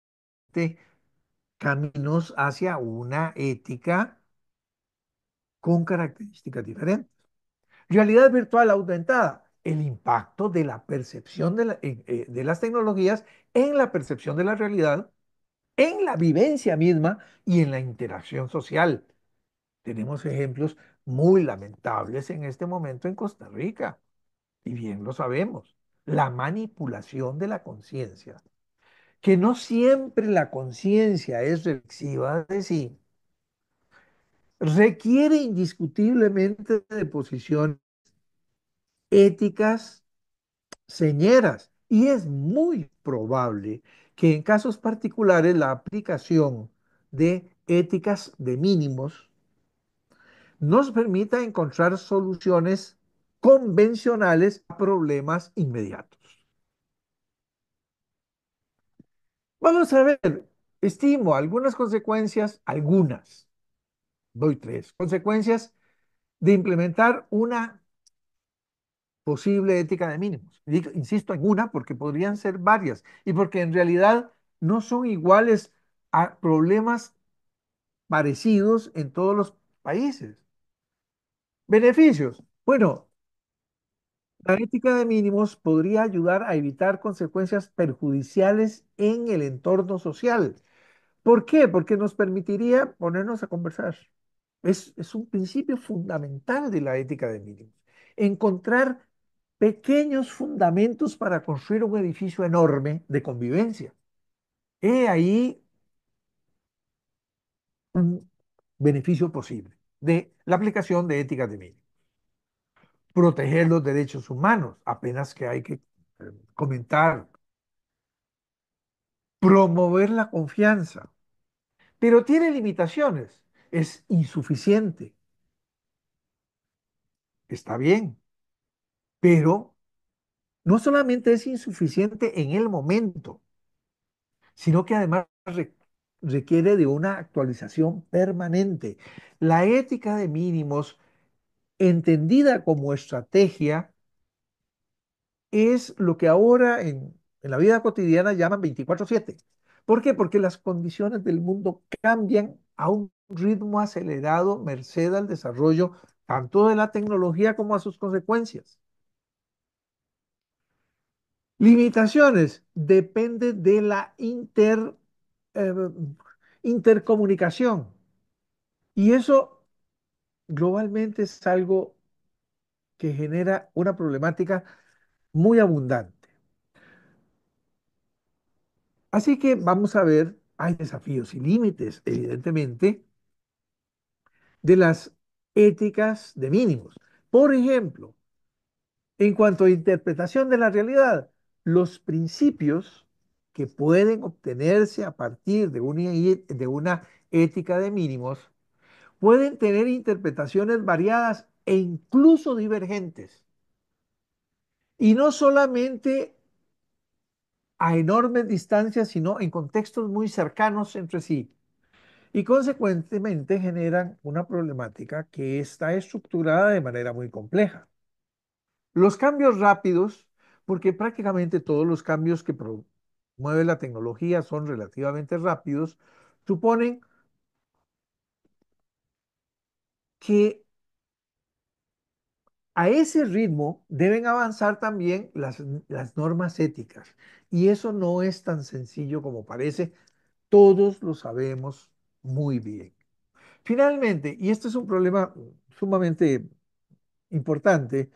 caminos hacia una ética con características diferentes. Realidad virtual aumentada, el impacto de la percepción de las tecnologías en la percepción de la realidad, en la vivencia misma y en la interacción social. Tenemos ejemplos muy lamentables en este momento en Costa Rica, y bien lo sabemos. La manipulación de la conciencia, que no siempre la conciencia es reflexiva de sí, requiere indiscutiblemente de posiciones éticas señeras, y es muy probable que en casos particulares la aplicación de éticas de mínimos nos permita encontrar soluciones convencionales a problemas inmediatos. Vamos a ver, estimo algunas consecuencias, doy tres, consecuencias de implementar una posible ética de mínimos. Insisto en una porque podrían ser varias y porque en realidad no son iguales a problemas parecidos en todos los países. Beneficios. Bueno, la ética de mínimos podría ayudar a evitar consecuencias perjudiciales en el entorno social. ¿Por qué? Porque nos permitiría ponernos a conversar. Es un principio fundamental de la ética de mínimos. Encontrar pequeños fundamentos para construir un edificio enorme de convivencia. He ahí un beneficio posible de la aplicación de ética de mínimos. Proteger los derechos humanos, apenas que hay que comentar. Promover la confianza, pero tiene limitaciones. Es insuficiente. Está bien, pero no solamente es insuficiente en el momento, sino que además requiere de una actualización permanente. La ética de mínimos, entendida como estrategia, es lo que ahora en la vida cotidiana llaman 24/7. ¿Por qué? Porque las condiciones del mundo cambian a un ritmo acelerado merced al desarrollo tanto de la tecnología como a sus consecuencias. Limitaciones, depende de la eh, intercomunicación. Y eso globalmente es algo que genera una problemática muy abundante. Así que vamos a ver, hay desafíos y límites, evidentemente, de las éticas de mínimos. Por ejemplo, en cuanto a interpretación de la realidad, los principios que pueden obtenerse a partir de una ética de mínimos pueden tener interpretaciones variadas e incluso divergentes. Y no solamente a enormes distancias, sino en contextos muy cercanos entre sí. Y consecuentemente generan una problemática que está estructurada de manera muy compleja. Los cambios rápidos, porque prácticamente todos los cambios que promueve la tecnología son relativamente rápidos, suponen que a ese ritmo deben avanzar también las normas éticas. Y eso no es tan sencillo como parece, todos lo sabemos muy bien. Finalmente, y este es un problema sumamente importante,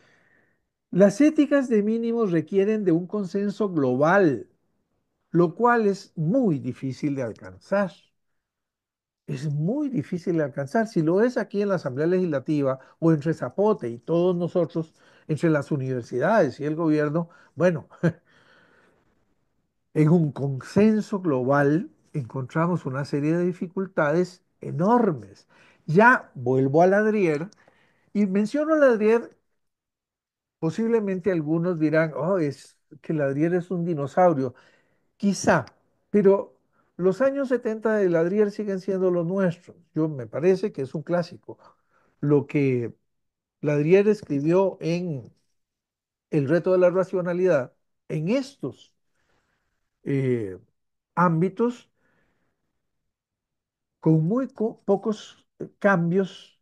las éticas de mínimos requieren de un consenso global, lo cual es muy difícil de alcanzar. Es muy difícil de alcanzar. Si lo es aquí en la Asamblea Legislativa o entre Zapote y todos nosotros, entre las universidades y el gobierno, bueno, en un consenso global encontramos una serie de dificultades enormes. Ya vuelvo a Ladrier y menciono a Ladrier. Posiblemente algunos dirán, oh, es que Ladrier es un dinosaurio. Quizá, pero los años 70 de Ladrier siguen siendo los nuestros. Yo me parece que es un clásico. Lo que Ladrier escribió en El reto de la racionalidad, en estos eh, ámbitos, con pocos cambios,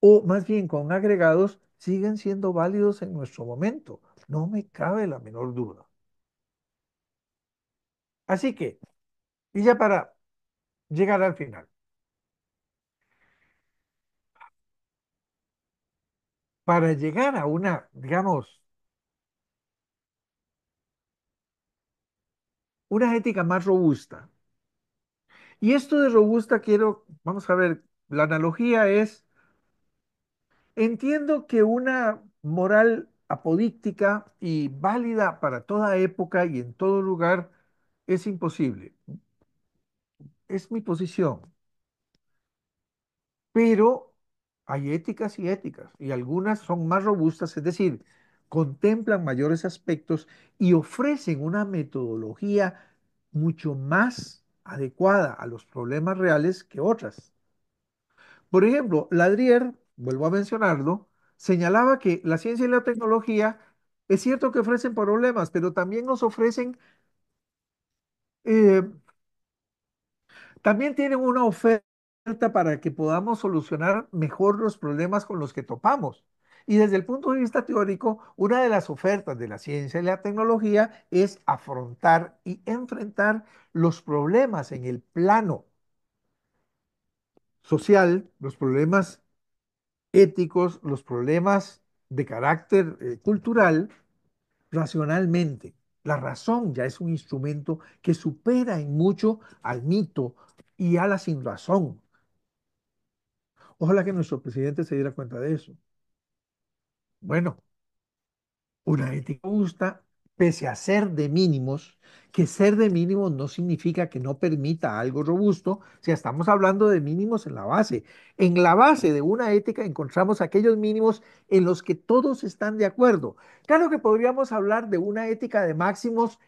o más bien con agregados, siguen siendo válidos en nuestro momento. No me cabe la menor duda. Así que, y ya para llegar al final. Para llegar a una, digamos, una ética más robusta. Y esto de robusta quiero, vamos a ver, la analogía es, entiendo que una moral apodíctica y válida para toda época y en todo lugar es imposible. Es mi posición. Pero hay éticas y éticas, y algunas son más robustas, es decir, contemplan mayores aspectos y ofrecen una metodología mucho más adecuada a los problemas reales que otras. Por ejemplo, Ladrier, vuelvo a mencionarlo, señalaba que la ciencia y la tecnología es cierto que ofrecen problemas, pero también nos ofrecen eh, también tienen una oferta para que podamos solucionar mejor los problemas con los que topamos. Y desde el punto de vista teórico, una de las ofertas de la ciencia y la tecnología es afrontar y enfrentar los problemas en el plano social, los problemas éticos, los problemas de carácter cultural, racionalmente. La razón ya es un instrumento que supera en mucho al mito y a la sinrazón. Ojalá que nuestro presidente se diera cuenta de eso. Bueno, una ética justa, pese a ser de mínimos, que ser de mínimos no significa que no permita algo robusto, si estamos hablando de mínimos en la base. En la base de una ética encontramos aquellos mínimos en los que todos están de acuerdo. Claro que podríamos hablar de una ética de máximos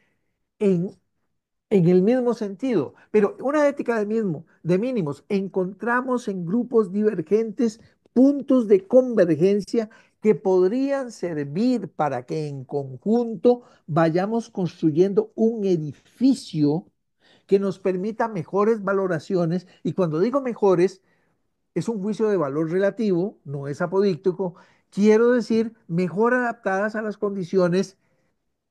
en el mismo sentido, pero una ética de mínimos, encontramos en grupos divergentes puntos de convergencia que podrían servir para que en conjunto vayamos construyendo un edificio que nos permita mejores valoraciones, y cuando digo mejores, es un juicio de valor relativo, no es apodíctico, quiero decir mejor adaptadas a las condiciones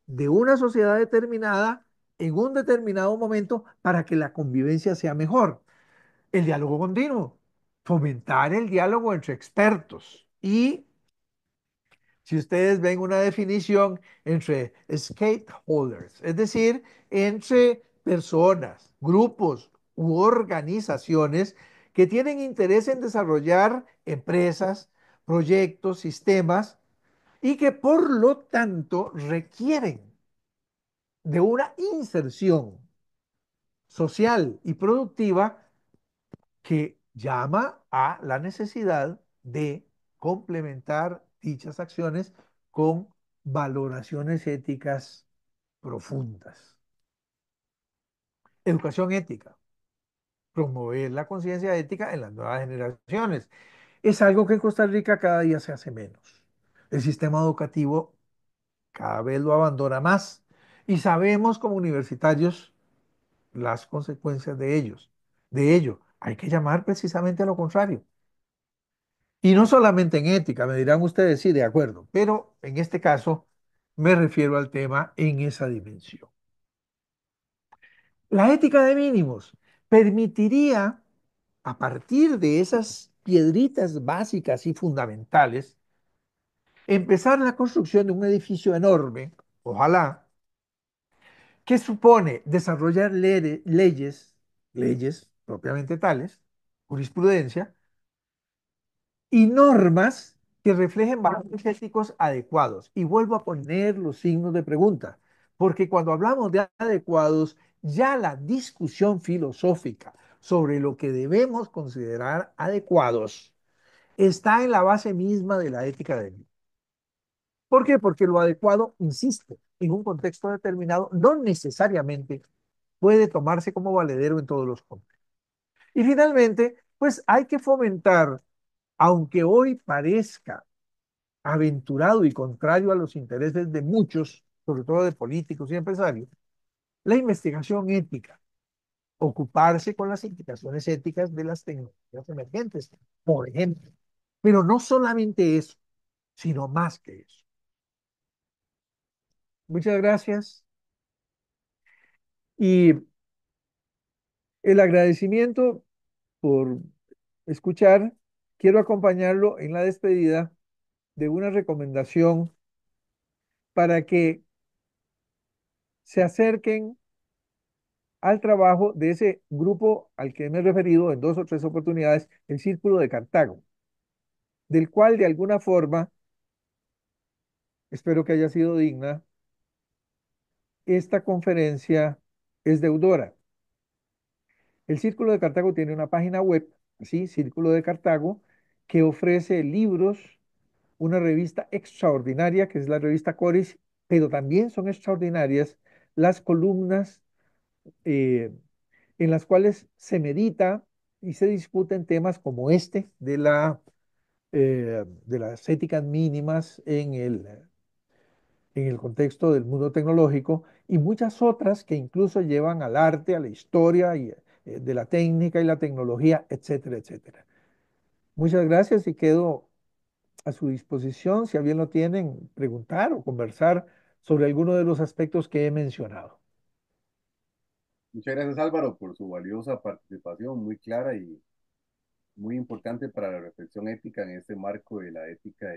de una sociedad determinada en un determinado momento para que la convivencia sea mejor. El diálogo continuo, fomentar el diálogo entre expertos y, si ustedes ven una definición, entre stakeholders, es decir, entre personas, grupos u organizaciones que tienen interés en desarrollar empresas, proyectos, sistemas y que por lo tanto requieren de una inserción social y productiva que llama a la necesidad de complementar dichas acciones con valoraciones éticas profundas. Educación ética, promover la conciencia ética en las nuevas generaciones. Es algo que en Costa Rica cada día se hace menos. El sistema educativo cada vez lo abandona más y sabemos como universitarios las consecuencias de ellos. De ello, hay que llamar precisamente a lo contrario. Y no solamente en ética, me dirán ustedes, sí, de acuerdo, pero en este caso me refiero al tema en esa dimensión. La ética de mínimos permitiría, a partir de esas piedritas básicas y fundamentales, empezar la construcción de un edificio enorme, ojalá, que supone desarrollar leyes propiamente tales, jurisprudencia, y normas que reflejen valores éticos adecuados. Y vuelvo a poner los signos de pregunta, porque cuando hablamos de adecuados, ya la discusión filosófica sobre lo que debemos considerar adecuados está en la base misma de la ética de vida. ¿Por qué? Porque lo adecuado, insisto, en un contexto determinado, no necesariamente puede tomarse como valedero en todos los contextos. Y finalmente, pues hay que fomentar, aunque hoy parezca aventurado y contrario a los intereses de muchos, sobre todo de políticos y empresarios, la investigación ética, ocuparse con las implicaciones éticas de las tecnologías emergentes, por ejemplo. Pero no solamente eso, sino más que eso. Muchas gracias y el agradecimiento por escuchar. Quiero acompañarlo en la despedida de una recomendación para que se acerquen al trabajo de ese grupo al que me he referido en dos o tres oportunidades, el Círculo de Cartago, del cual de alguna forma, espero que haya sido digna, esta conferencia es deudora. El Círculo de Cartago tiene una página web, así, Círculo de Cartago, que ofrece libros, una revista extraordinaria, que es la revista Coris, pero también son extraordinarias las columnas eh, en las cuales se medita y se discuten temas como este de las éticas mínimas en el contexto del mundo tecnológico y muchas otras que incluso llevan al arte, a la historia y, de la técnica y la tecnología, etcétera, etcétera. Muchas gracias y quedo a su disposición si a bien lo tienen, preguntar o conversar sobre alguno de los aspectos que he mencionado. Muchas gracias Álvaro por su valiosa participación, muy clara y muy importante para la reflexión ética en este marco de la ética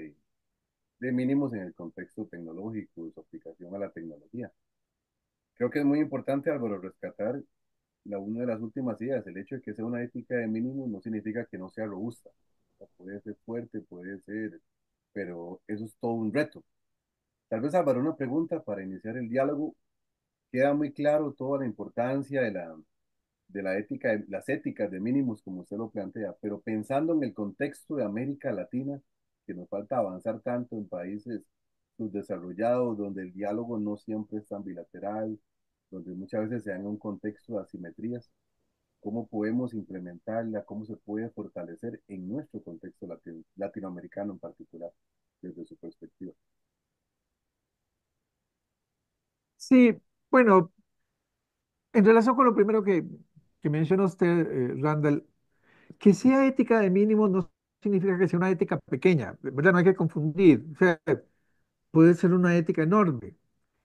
de mínimos en el contexto tecnológico y su aplicación a la tecnología. Creo que es muy importante, Álvaro, rescatar una de las últimas ideas, el hecho de que sea una ética de mínimos no significa que no sea robusta. O sea, puede ser fuerte, puede ser, pero eso es todo un reto. Tal vez, Álvaro, una pregunta para iniciar el diálogo. Queda muy claro toda la importancia de la ética, de las éticas de mínimos, como usted lo plantea, pero pensando en el contexto de América Latina, que nos falta avanzar tanto en países subdesarrollados, donde el diálogo no siempre es tan bilateral, donde muchas veces se da en un contexto de asimetrías, ¿cómo podemos implementarla? ¿Cómo se puede fortalecer en nuestro contexto latinoamericano en particular, desde su perspectiva? Sí, bueno, en relación con lo primero que menciona usted, Randall, que sea ética de mínimos no significa que sea una ética pequeña, ¿verdad? No hay que confundir. O sea, puede ser una ética enorme.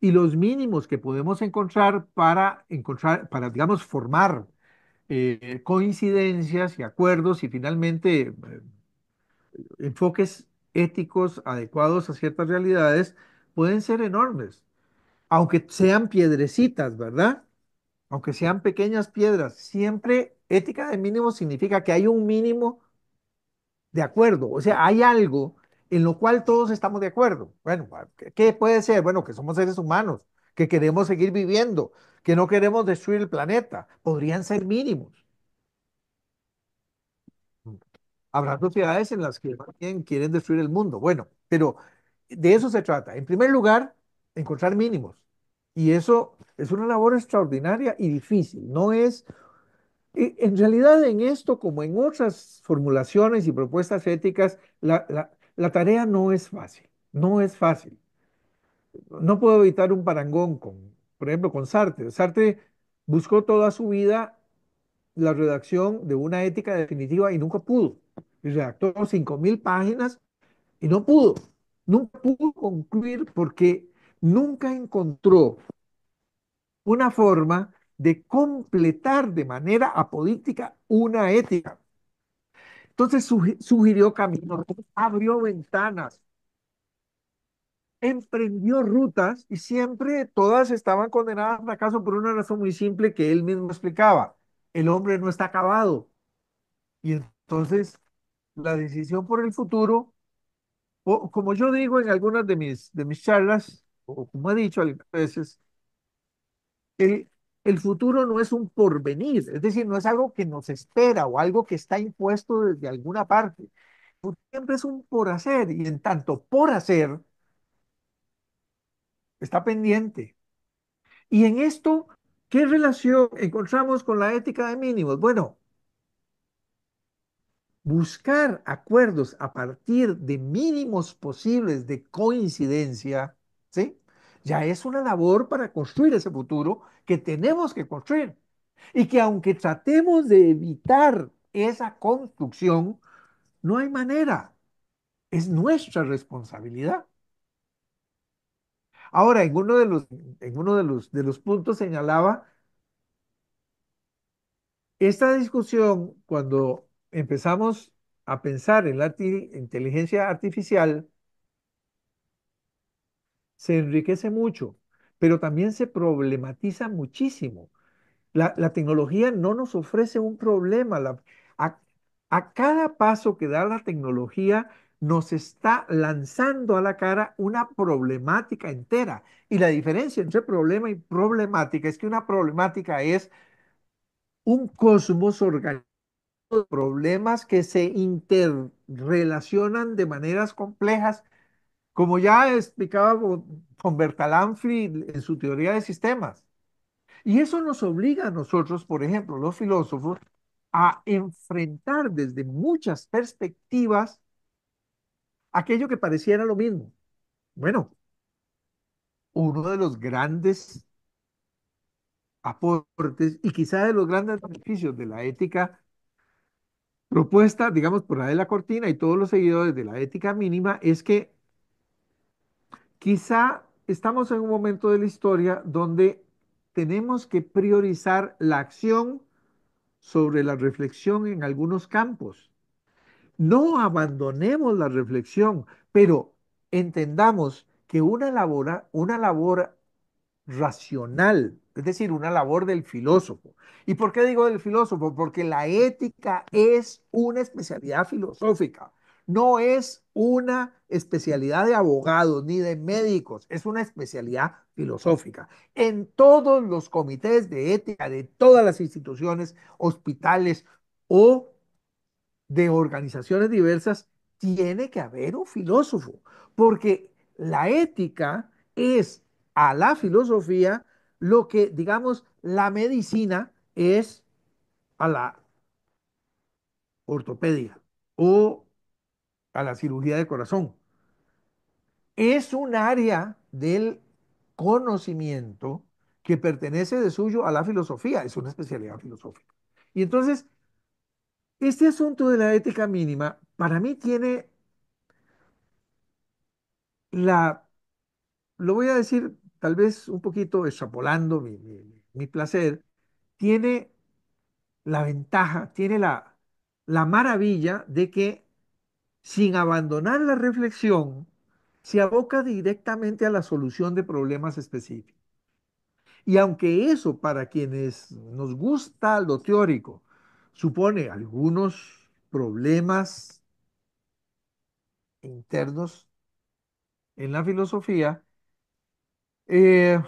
y los mínimos que podemos encontrar, para, digamos, formar coincidencias y acuerdos y finalmente enfoques éticos adecuados a ciertas realidades, pueden ser enormes, aunque sean piedrecitas, ¿verdad? Aunque sean pequeñas piedras, siempre ética de mínimos significa que hay un mínimo de acuerdo, o sea, hay algo en lo cual todos estamos de acuerdo. Bueno, ¿qué puede ser? Bueno, que somos seres humanos, que queremos seguir viviendo, que no queremos destruir el planeta. Podrían ser mínimos. Habrá sociedades en las que más bien quieren destruir el mundo. Bueno, pero de eso se trata. En primer lugar, encontrar mínimos. Y eso es una labor extraordinaria y difícil. No es, en realidad en esto, como en otras formulaciones y propuestas éticas, la tarea no es fácil. No es fácil. No puedo evitar un parangón con, por ejemplo, con Sartre. Sartre buscó toda su vida la redacción de una ética definitiva y nunca pudo. Y redactó 5.000 páginas y no pudo. Nunca pudo concluir porque nunca encontró una forma de completar de manera apodíctica una ética. Entonces sugirió caminos, abrió ventanas, emprendió rutas y siempre todas estaban condenadas a fracaso por una razón muy simple que él mismo explicaba. El hombre no está acabado. Y entonces la decisión por el futuro, o como yo digo en algunas de mis charlas, o como he dicho algunas veces, el, el futuro no es un porvenir, es decir, no es algo que nos espera o algo que está impuesto desde alguna parte. Siempre es un por hacer y en tanto por hacer está pendiente. Y en esto, ¿qué relación encontramos con la ética de mínimos? Bueno, buscar acuerdos a partir de mínimos posibles de coincidencia, ¿sí? Ya es una labor para construir ese futuro que tenemos que construir. Y que aunque tratemos de evitar esa construcción, no hay manera. Es nuestra responsabilidad. Ahora, en uno de los puntos señalaba esta discusión, cuando empezamos a pensar en la inteligencia artificial, se enriquece mucho, pero también se problematiza muchísimo. La tecnología no nos ofrece un problema. A, a cada paso que da la tecnología nos está lanzando a la cara una problemática entera. Y la diferencia entre problema y problemática es que una problemática es un cosmos organizado de problemas que se interrelacionan de maneras complejas, como ya explicaba von Bertalanffy en su teoría de sistemas. Y eso nos obliga a nosotros, por ejemplo, los filósofos, a enfrentar desde muchas perspectivas aquello que pareciera lo mismo. Bueno, uno de los grandes aportes y quizá de los grandes beneficios de la ética propuesta, digamos, por Adela Cortina y todos los seguidores de la ética mínima es que quizá estamos en un momento de la historia donde tenemos que priorizar la acción sobre la reflexión en algunos campos. No abandonemos la reflexión, pero entendamos que una labor racional, es decir, una labor del filósofo. ¿Y por qué digo del filósofo? Porque la ética es una especialidad filosófica, no es una especialidad de abogados ni de médicos, es una especialidad filosófica. En todos los comités de ética de todas las instituciones, hospitales o de organizaciones diversas, tiene que haber un filósofo, porque la ética es a la filosofía lo que, digamos, la medicina es a la ortopedia o a la cirugía de corazón. Es un área del conocimiento que pertenece de suyo a la filosofía, es una especialidad filosófica. Y entonces, este asunto de la ética mínima, para mí tiene la, lo voy a decir tal vez un poquito extrapolando mi placer, tiene la ventaja, tiene la maravilla de que sin abandonar la reflexión, se aboca directamente a la solución de problemas específicos. Y aunque eso para quienes nos gusta lo teórico supone algunos problemas internos en la filosofía, eh,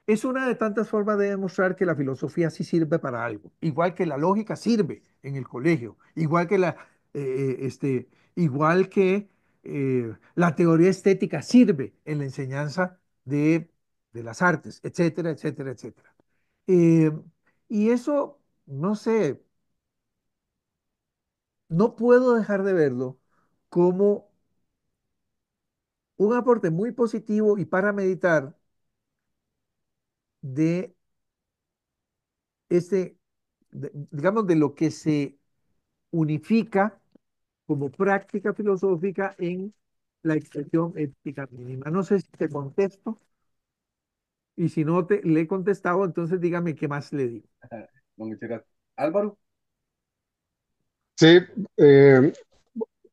es una de tantas formas de demostrar que la filosofía sí sirve para algo, igual que la lógica sirve en el colegio, igual que la teoría estética sirve en la enseñanza de las artes, etcétera, etcétera, etcétera. Eh, y eso, no sé, no puedo dejar de verlo como un aporte muy positivo y para meditar de este, digamos, de lo que se unifica como práctica filosófica en la expresión ética mínima. No sé si te contesto y si no le he contestado, entonces dígame qué más le digo. No, muchas gracias. Álvaro, Sí, eh,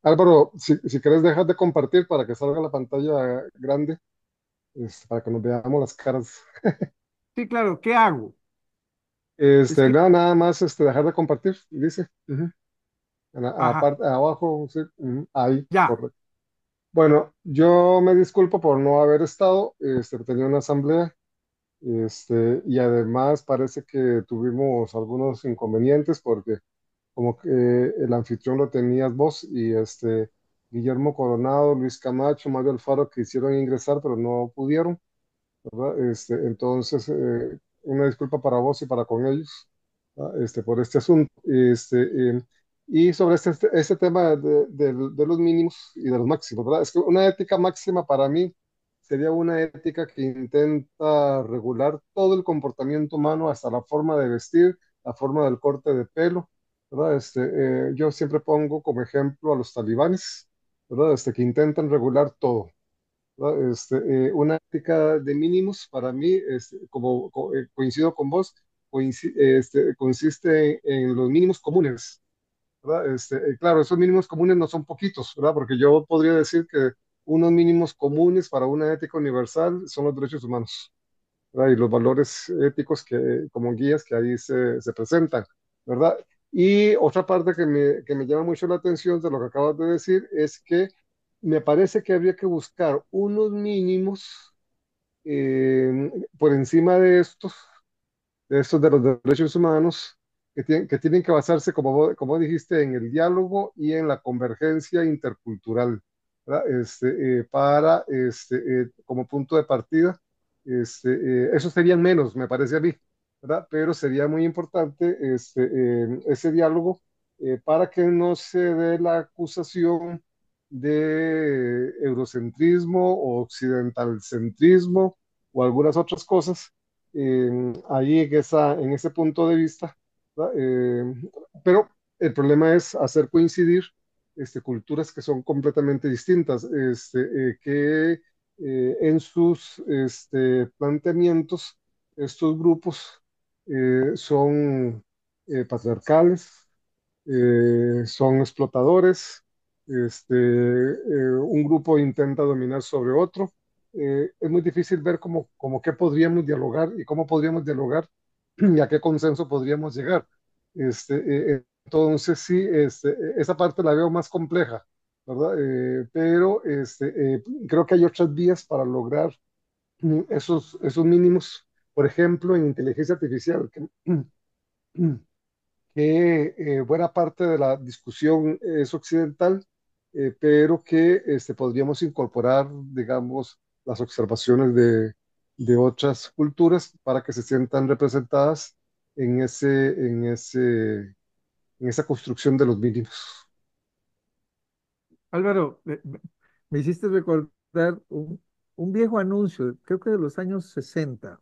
Álvaro, si querés dejar de compartir para que salga la pantalla grande, para que nos veamos las caras. Sí, claro, ¿qué hago? Es que, Nada más dejar de compartir, dice. Ujú. En la ajá, parte de abajo, sí, ujú, ahí, ya, correcto. Bueno, yo me disculpo por no haber estado, tenía una asamblea, y además parece que tuvimos algunos inconvenientes porque como que el anfitrión lo tenías vos y Guillermo Coronado, Luis Camacho, Mario Alfaro quisieron ingresar pero no pudieron, ¿verdad? Entonces, una disculpa para vos y para con ellos, ¿verdad? Por este asunto. Y sobre este tema de los mínimos y de los máximos, ¿verdad? Es que una ética máxima para mí sería una ética que intenta regular todo el comportamiento humano, hasta la forma de vestir, la forma del corte de pelo, ¿verdad? Yo siempre pongo como ejemplo a los talibanes, ¿verdad? Que intentan regular todo, ¿no? Una ética de mínimos para mí, coincido con vos, consiste en los mínimos comunes, ¿verdad? Claro, esos mínimos comunes no son poquitos, ¿verdad? Porque yo podría decir que unos mínimos comunes para una ética universal son los derechos humanos, ¿verdad? Y los valores éticos como guías que ahí se presentan, ¿verdad? Y otra parte que me llama mucho la atención de lo que acabas de decir es que me parece que habría que buscar unos mínimos eh, por encima de estos de los derechos humanos, que tienen que basarse, como dijiste, en el diálogo y en la convergencia intercultural, ¿verdad? Como punto de partida, eso serían menos, me parece a mí, ¿verdad? Pero sería muy importante ese diálogo, para que no se dé la acusación de eurocentrismo o occidentalcentrismo o algunas otras cosas, ahí en ese punto de vista, ¿verdad? Pero el problema es hacer coincidir culturas que son completamente distintas, que en sus planteamientos estos grupos son patriarcales, son explotadores, un grupo intenta dominar sobre otro. Es muy difícil ver cómo qué podríamos dialogar y cómo podríamos dialogar y a qué consenso podríamos llegar. Entonces, sí, esa parte la veo más compleja, ¿verdad? Pero creo que hay otras vías para lograr esos mínimos, por ejemplo, en inteligencia artificial, que buena parte de la discusión es occidental, pero que podríamos incorporar, digamos, las observaciones de otras culturas para que se sientan representadas en esa construcción de los mínimos. Álvaro, me hiciste recordar un viejo anuncio, creo que de los años 60,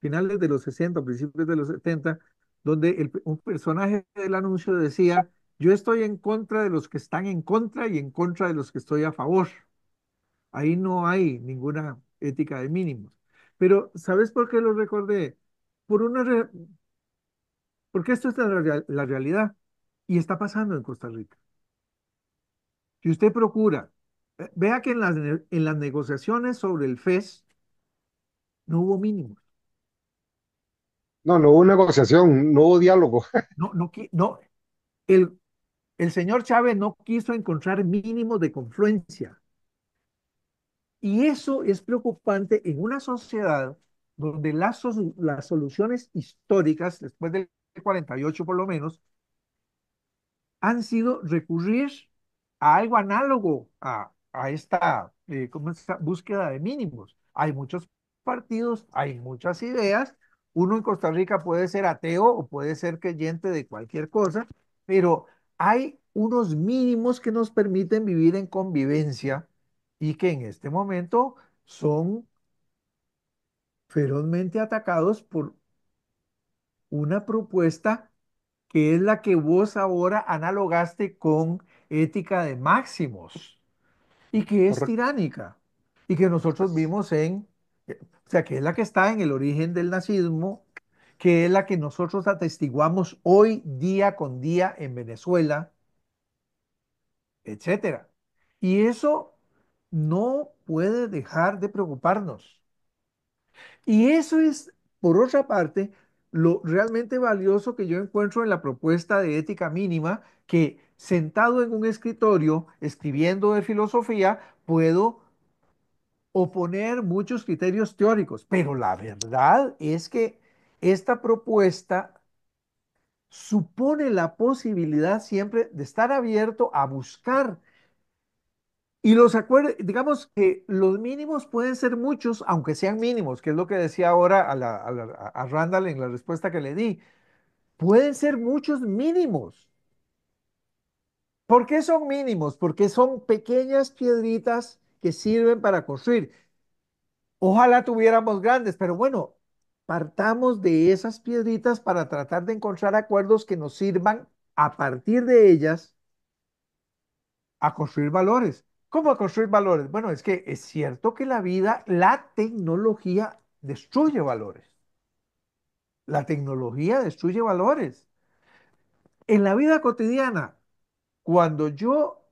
finales de los 60, principios de los 70, donde un personaje del anuncio decía, yo estoy en contra de los que están en contra y en contra de los que estoy a favor. Ahí no hay ninguna ética de mínimos. Pero, ¿sabes por qué lo recordé? Por una, porque esto es la realidad y está pasando en Costa Rica. Si usted procura, vea que en las negociaciones sobre el FES no hubo mínimos. No, no hubo negociación, no hubo diálogo. No, no, no, el, el señor Chávez no quiso encontrar mínimos de confluencia. Y eso es preocupante en una sociedad donde las soluciones históricas, después del 48 por lo menos, han sido recurrir a algo análogo a esta, ¿cómo esta búsqueda de mínimos. Hay muchos partidos, hay muchas ideas. Uno en Costa Rica puede ser ateo o puede ser creyente de cualquier cosa, pero hay unos mínimos que nos permiten vivir en convivencia y que en este momento son ferozmente atacados por una propuesta que es la que vos ahora analogaste con ética de máximos y que es Correcto. tiránica y que nosotros Es vimos o sea, que es la que está en el origen del nazismo, que es la que nosotros atestiguamos hoy día con día en Venezuela, etcétera. Y eso no puede dejar de preocuparnos. Y eso es, por otra parte, lo realmente valioso que yo encuentro en la propuesta de ética mínima, que sentado en un escritorio, escribiendo de filosofía, puedo oponer muchos criterios teóricos, pero la verdad es que esta propuesta supone la posibilidad siempre de estar abierto a buscar. Y los acuerdos, digamos que los mínimos pueden ser muchos, aunque sean mínimos, que es lo que decía ahora a Randall en la respuesta que le di. Pueden ser muchos mínimos. ¿Por qué son mínimos? Porque son pequeñas piedritas que sirven para construir. Ojalá tuviéramos grandes, pero bueno, partamos de esas piedritas para tratar de encontrar acuerdos que nos sirvan a partir de ellas a construir valores. ¿Cómo a construir valores? Bueno, es que es cierto que la vida, la tecnología destruye valores. La tecnología destruye valores. En la vida cotidiana, cuando yo,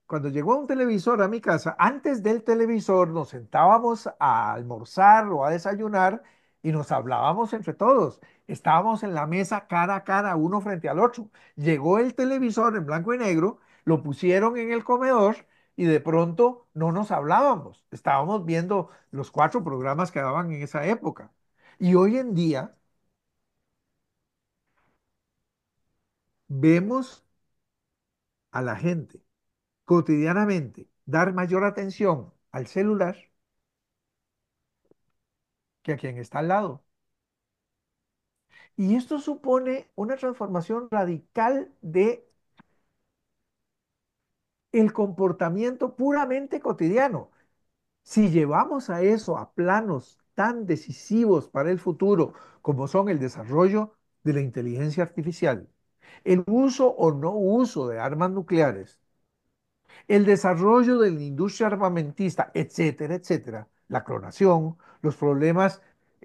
cuando llegó un televisor a mi casa, antes del televisor nos sentábamos a almorzar o a desayunar y nos hablábamos entre todos. Estábamos en la mesa cara a cara, uno frente al otro. Llegó el televisor en blanco y negro, lo pusieron en el comedor y de pronto no nos hablábamos. Estábamos viendo los cuatro programas que daban en esa época. Y hoy en día vemos a la gente cotidianamente dar mayor atención al celular que a quien está al lado. Y esto supone una transformación radical de el comportamiento puramente cotidiano. Si llevamos a eso a planos tan decisivos para el futuro como son el desarrollo de la inteligencia artificial, el uso o no uso de armas nucleares, el desarrollo de la industria armamentista, etcétera, etcétera, la clonación, los problemas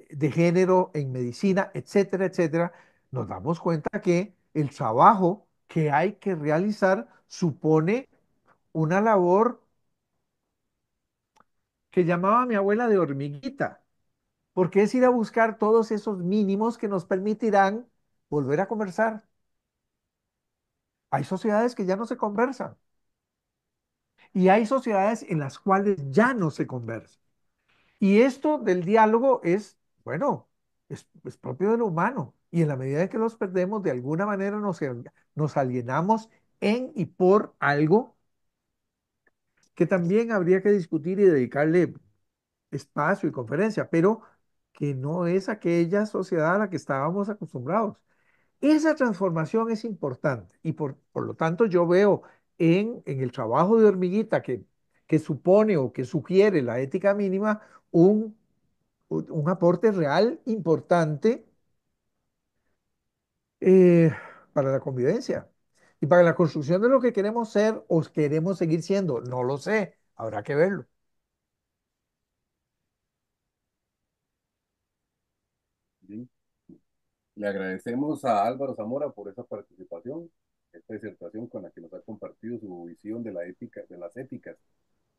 de género en medicina, etcétera, etcétera, nos damos cuenta que el trabajo que hay que realizar supone una labor que llamaba mi abuela de hormiguita, porque es ir a buscar todos esos mínimos que nos permitirán volver a conversar. Hay sociedades que ya no se conversan y hay sociedades en las cuales ya no se conversa. Y esto del diálogo es, bueno, es propio de lo humano. Y en la medida en que los perdemos, de alguna manera nos alienamos en y por algo que también habría que discutir y dedicarle espacio y conferencia, pero que no es aquella sociedad a la que estábamos acostumbrados. Esa transformación es importante y por lo tanto yo veo en el trabajo de hormiguita que supone o que sugiere la ética mínima un un aporte real importante eh, para la convivencia y para la construcción de lo que queremos ser o queremos seguir siendo. No lo sé, habrá que verlo. Bien. Le agradecemos a Álvaro Zamora por esa participación, esta disertación con la que nos ha compartido su visión de la ética, de las éticas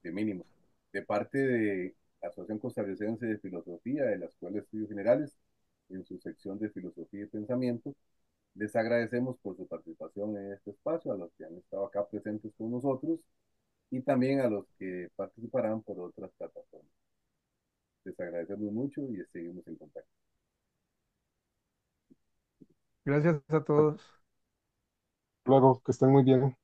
de mínimos. De parte de la Asociación Costarricense de Filosofía de la Escuela de Estudios Generales, en su sección de Filosofía y Pensamiento, les agradecemos por su participación en este espacio, a los que han estado acá presentes con nosotros y también a los que participarán por otras plataformas. Les agradecemos mucho y seguimos en contacto. Gracias a todos. Luego, que estén muy bien.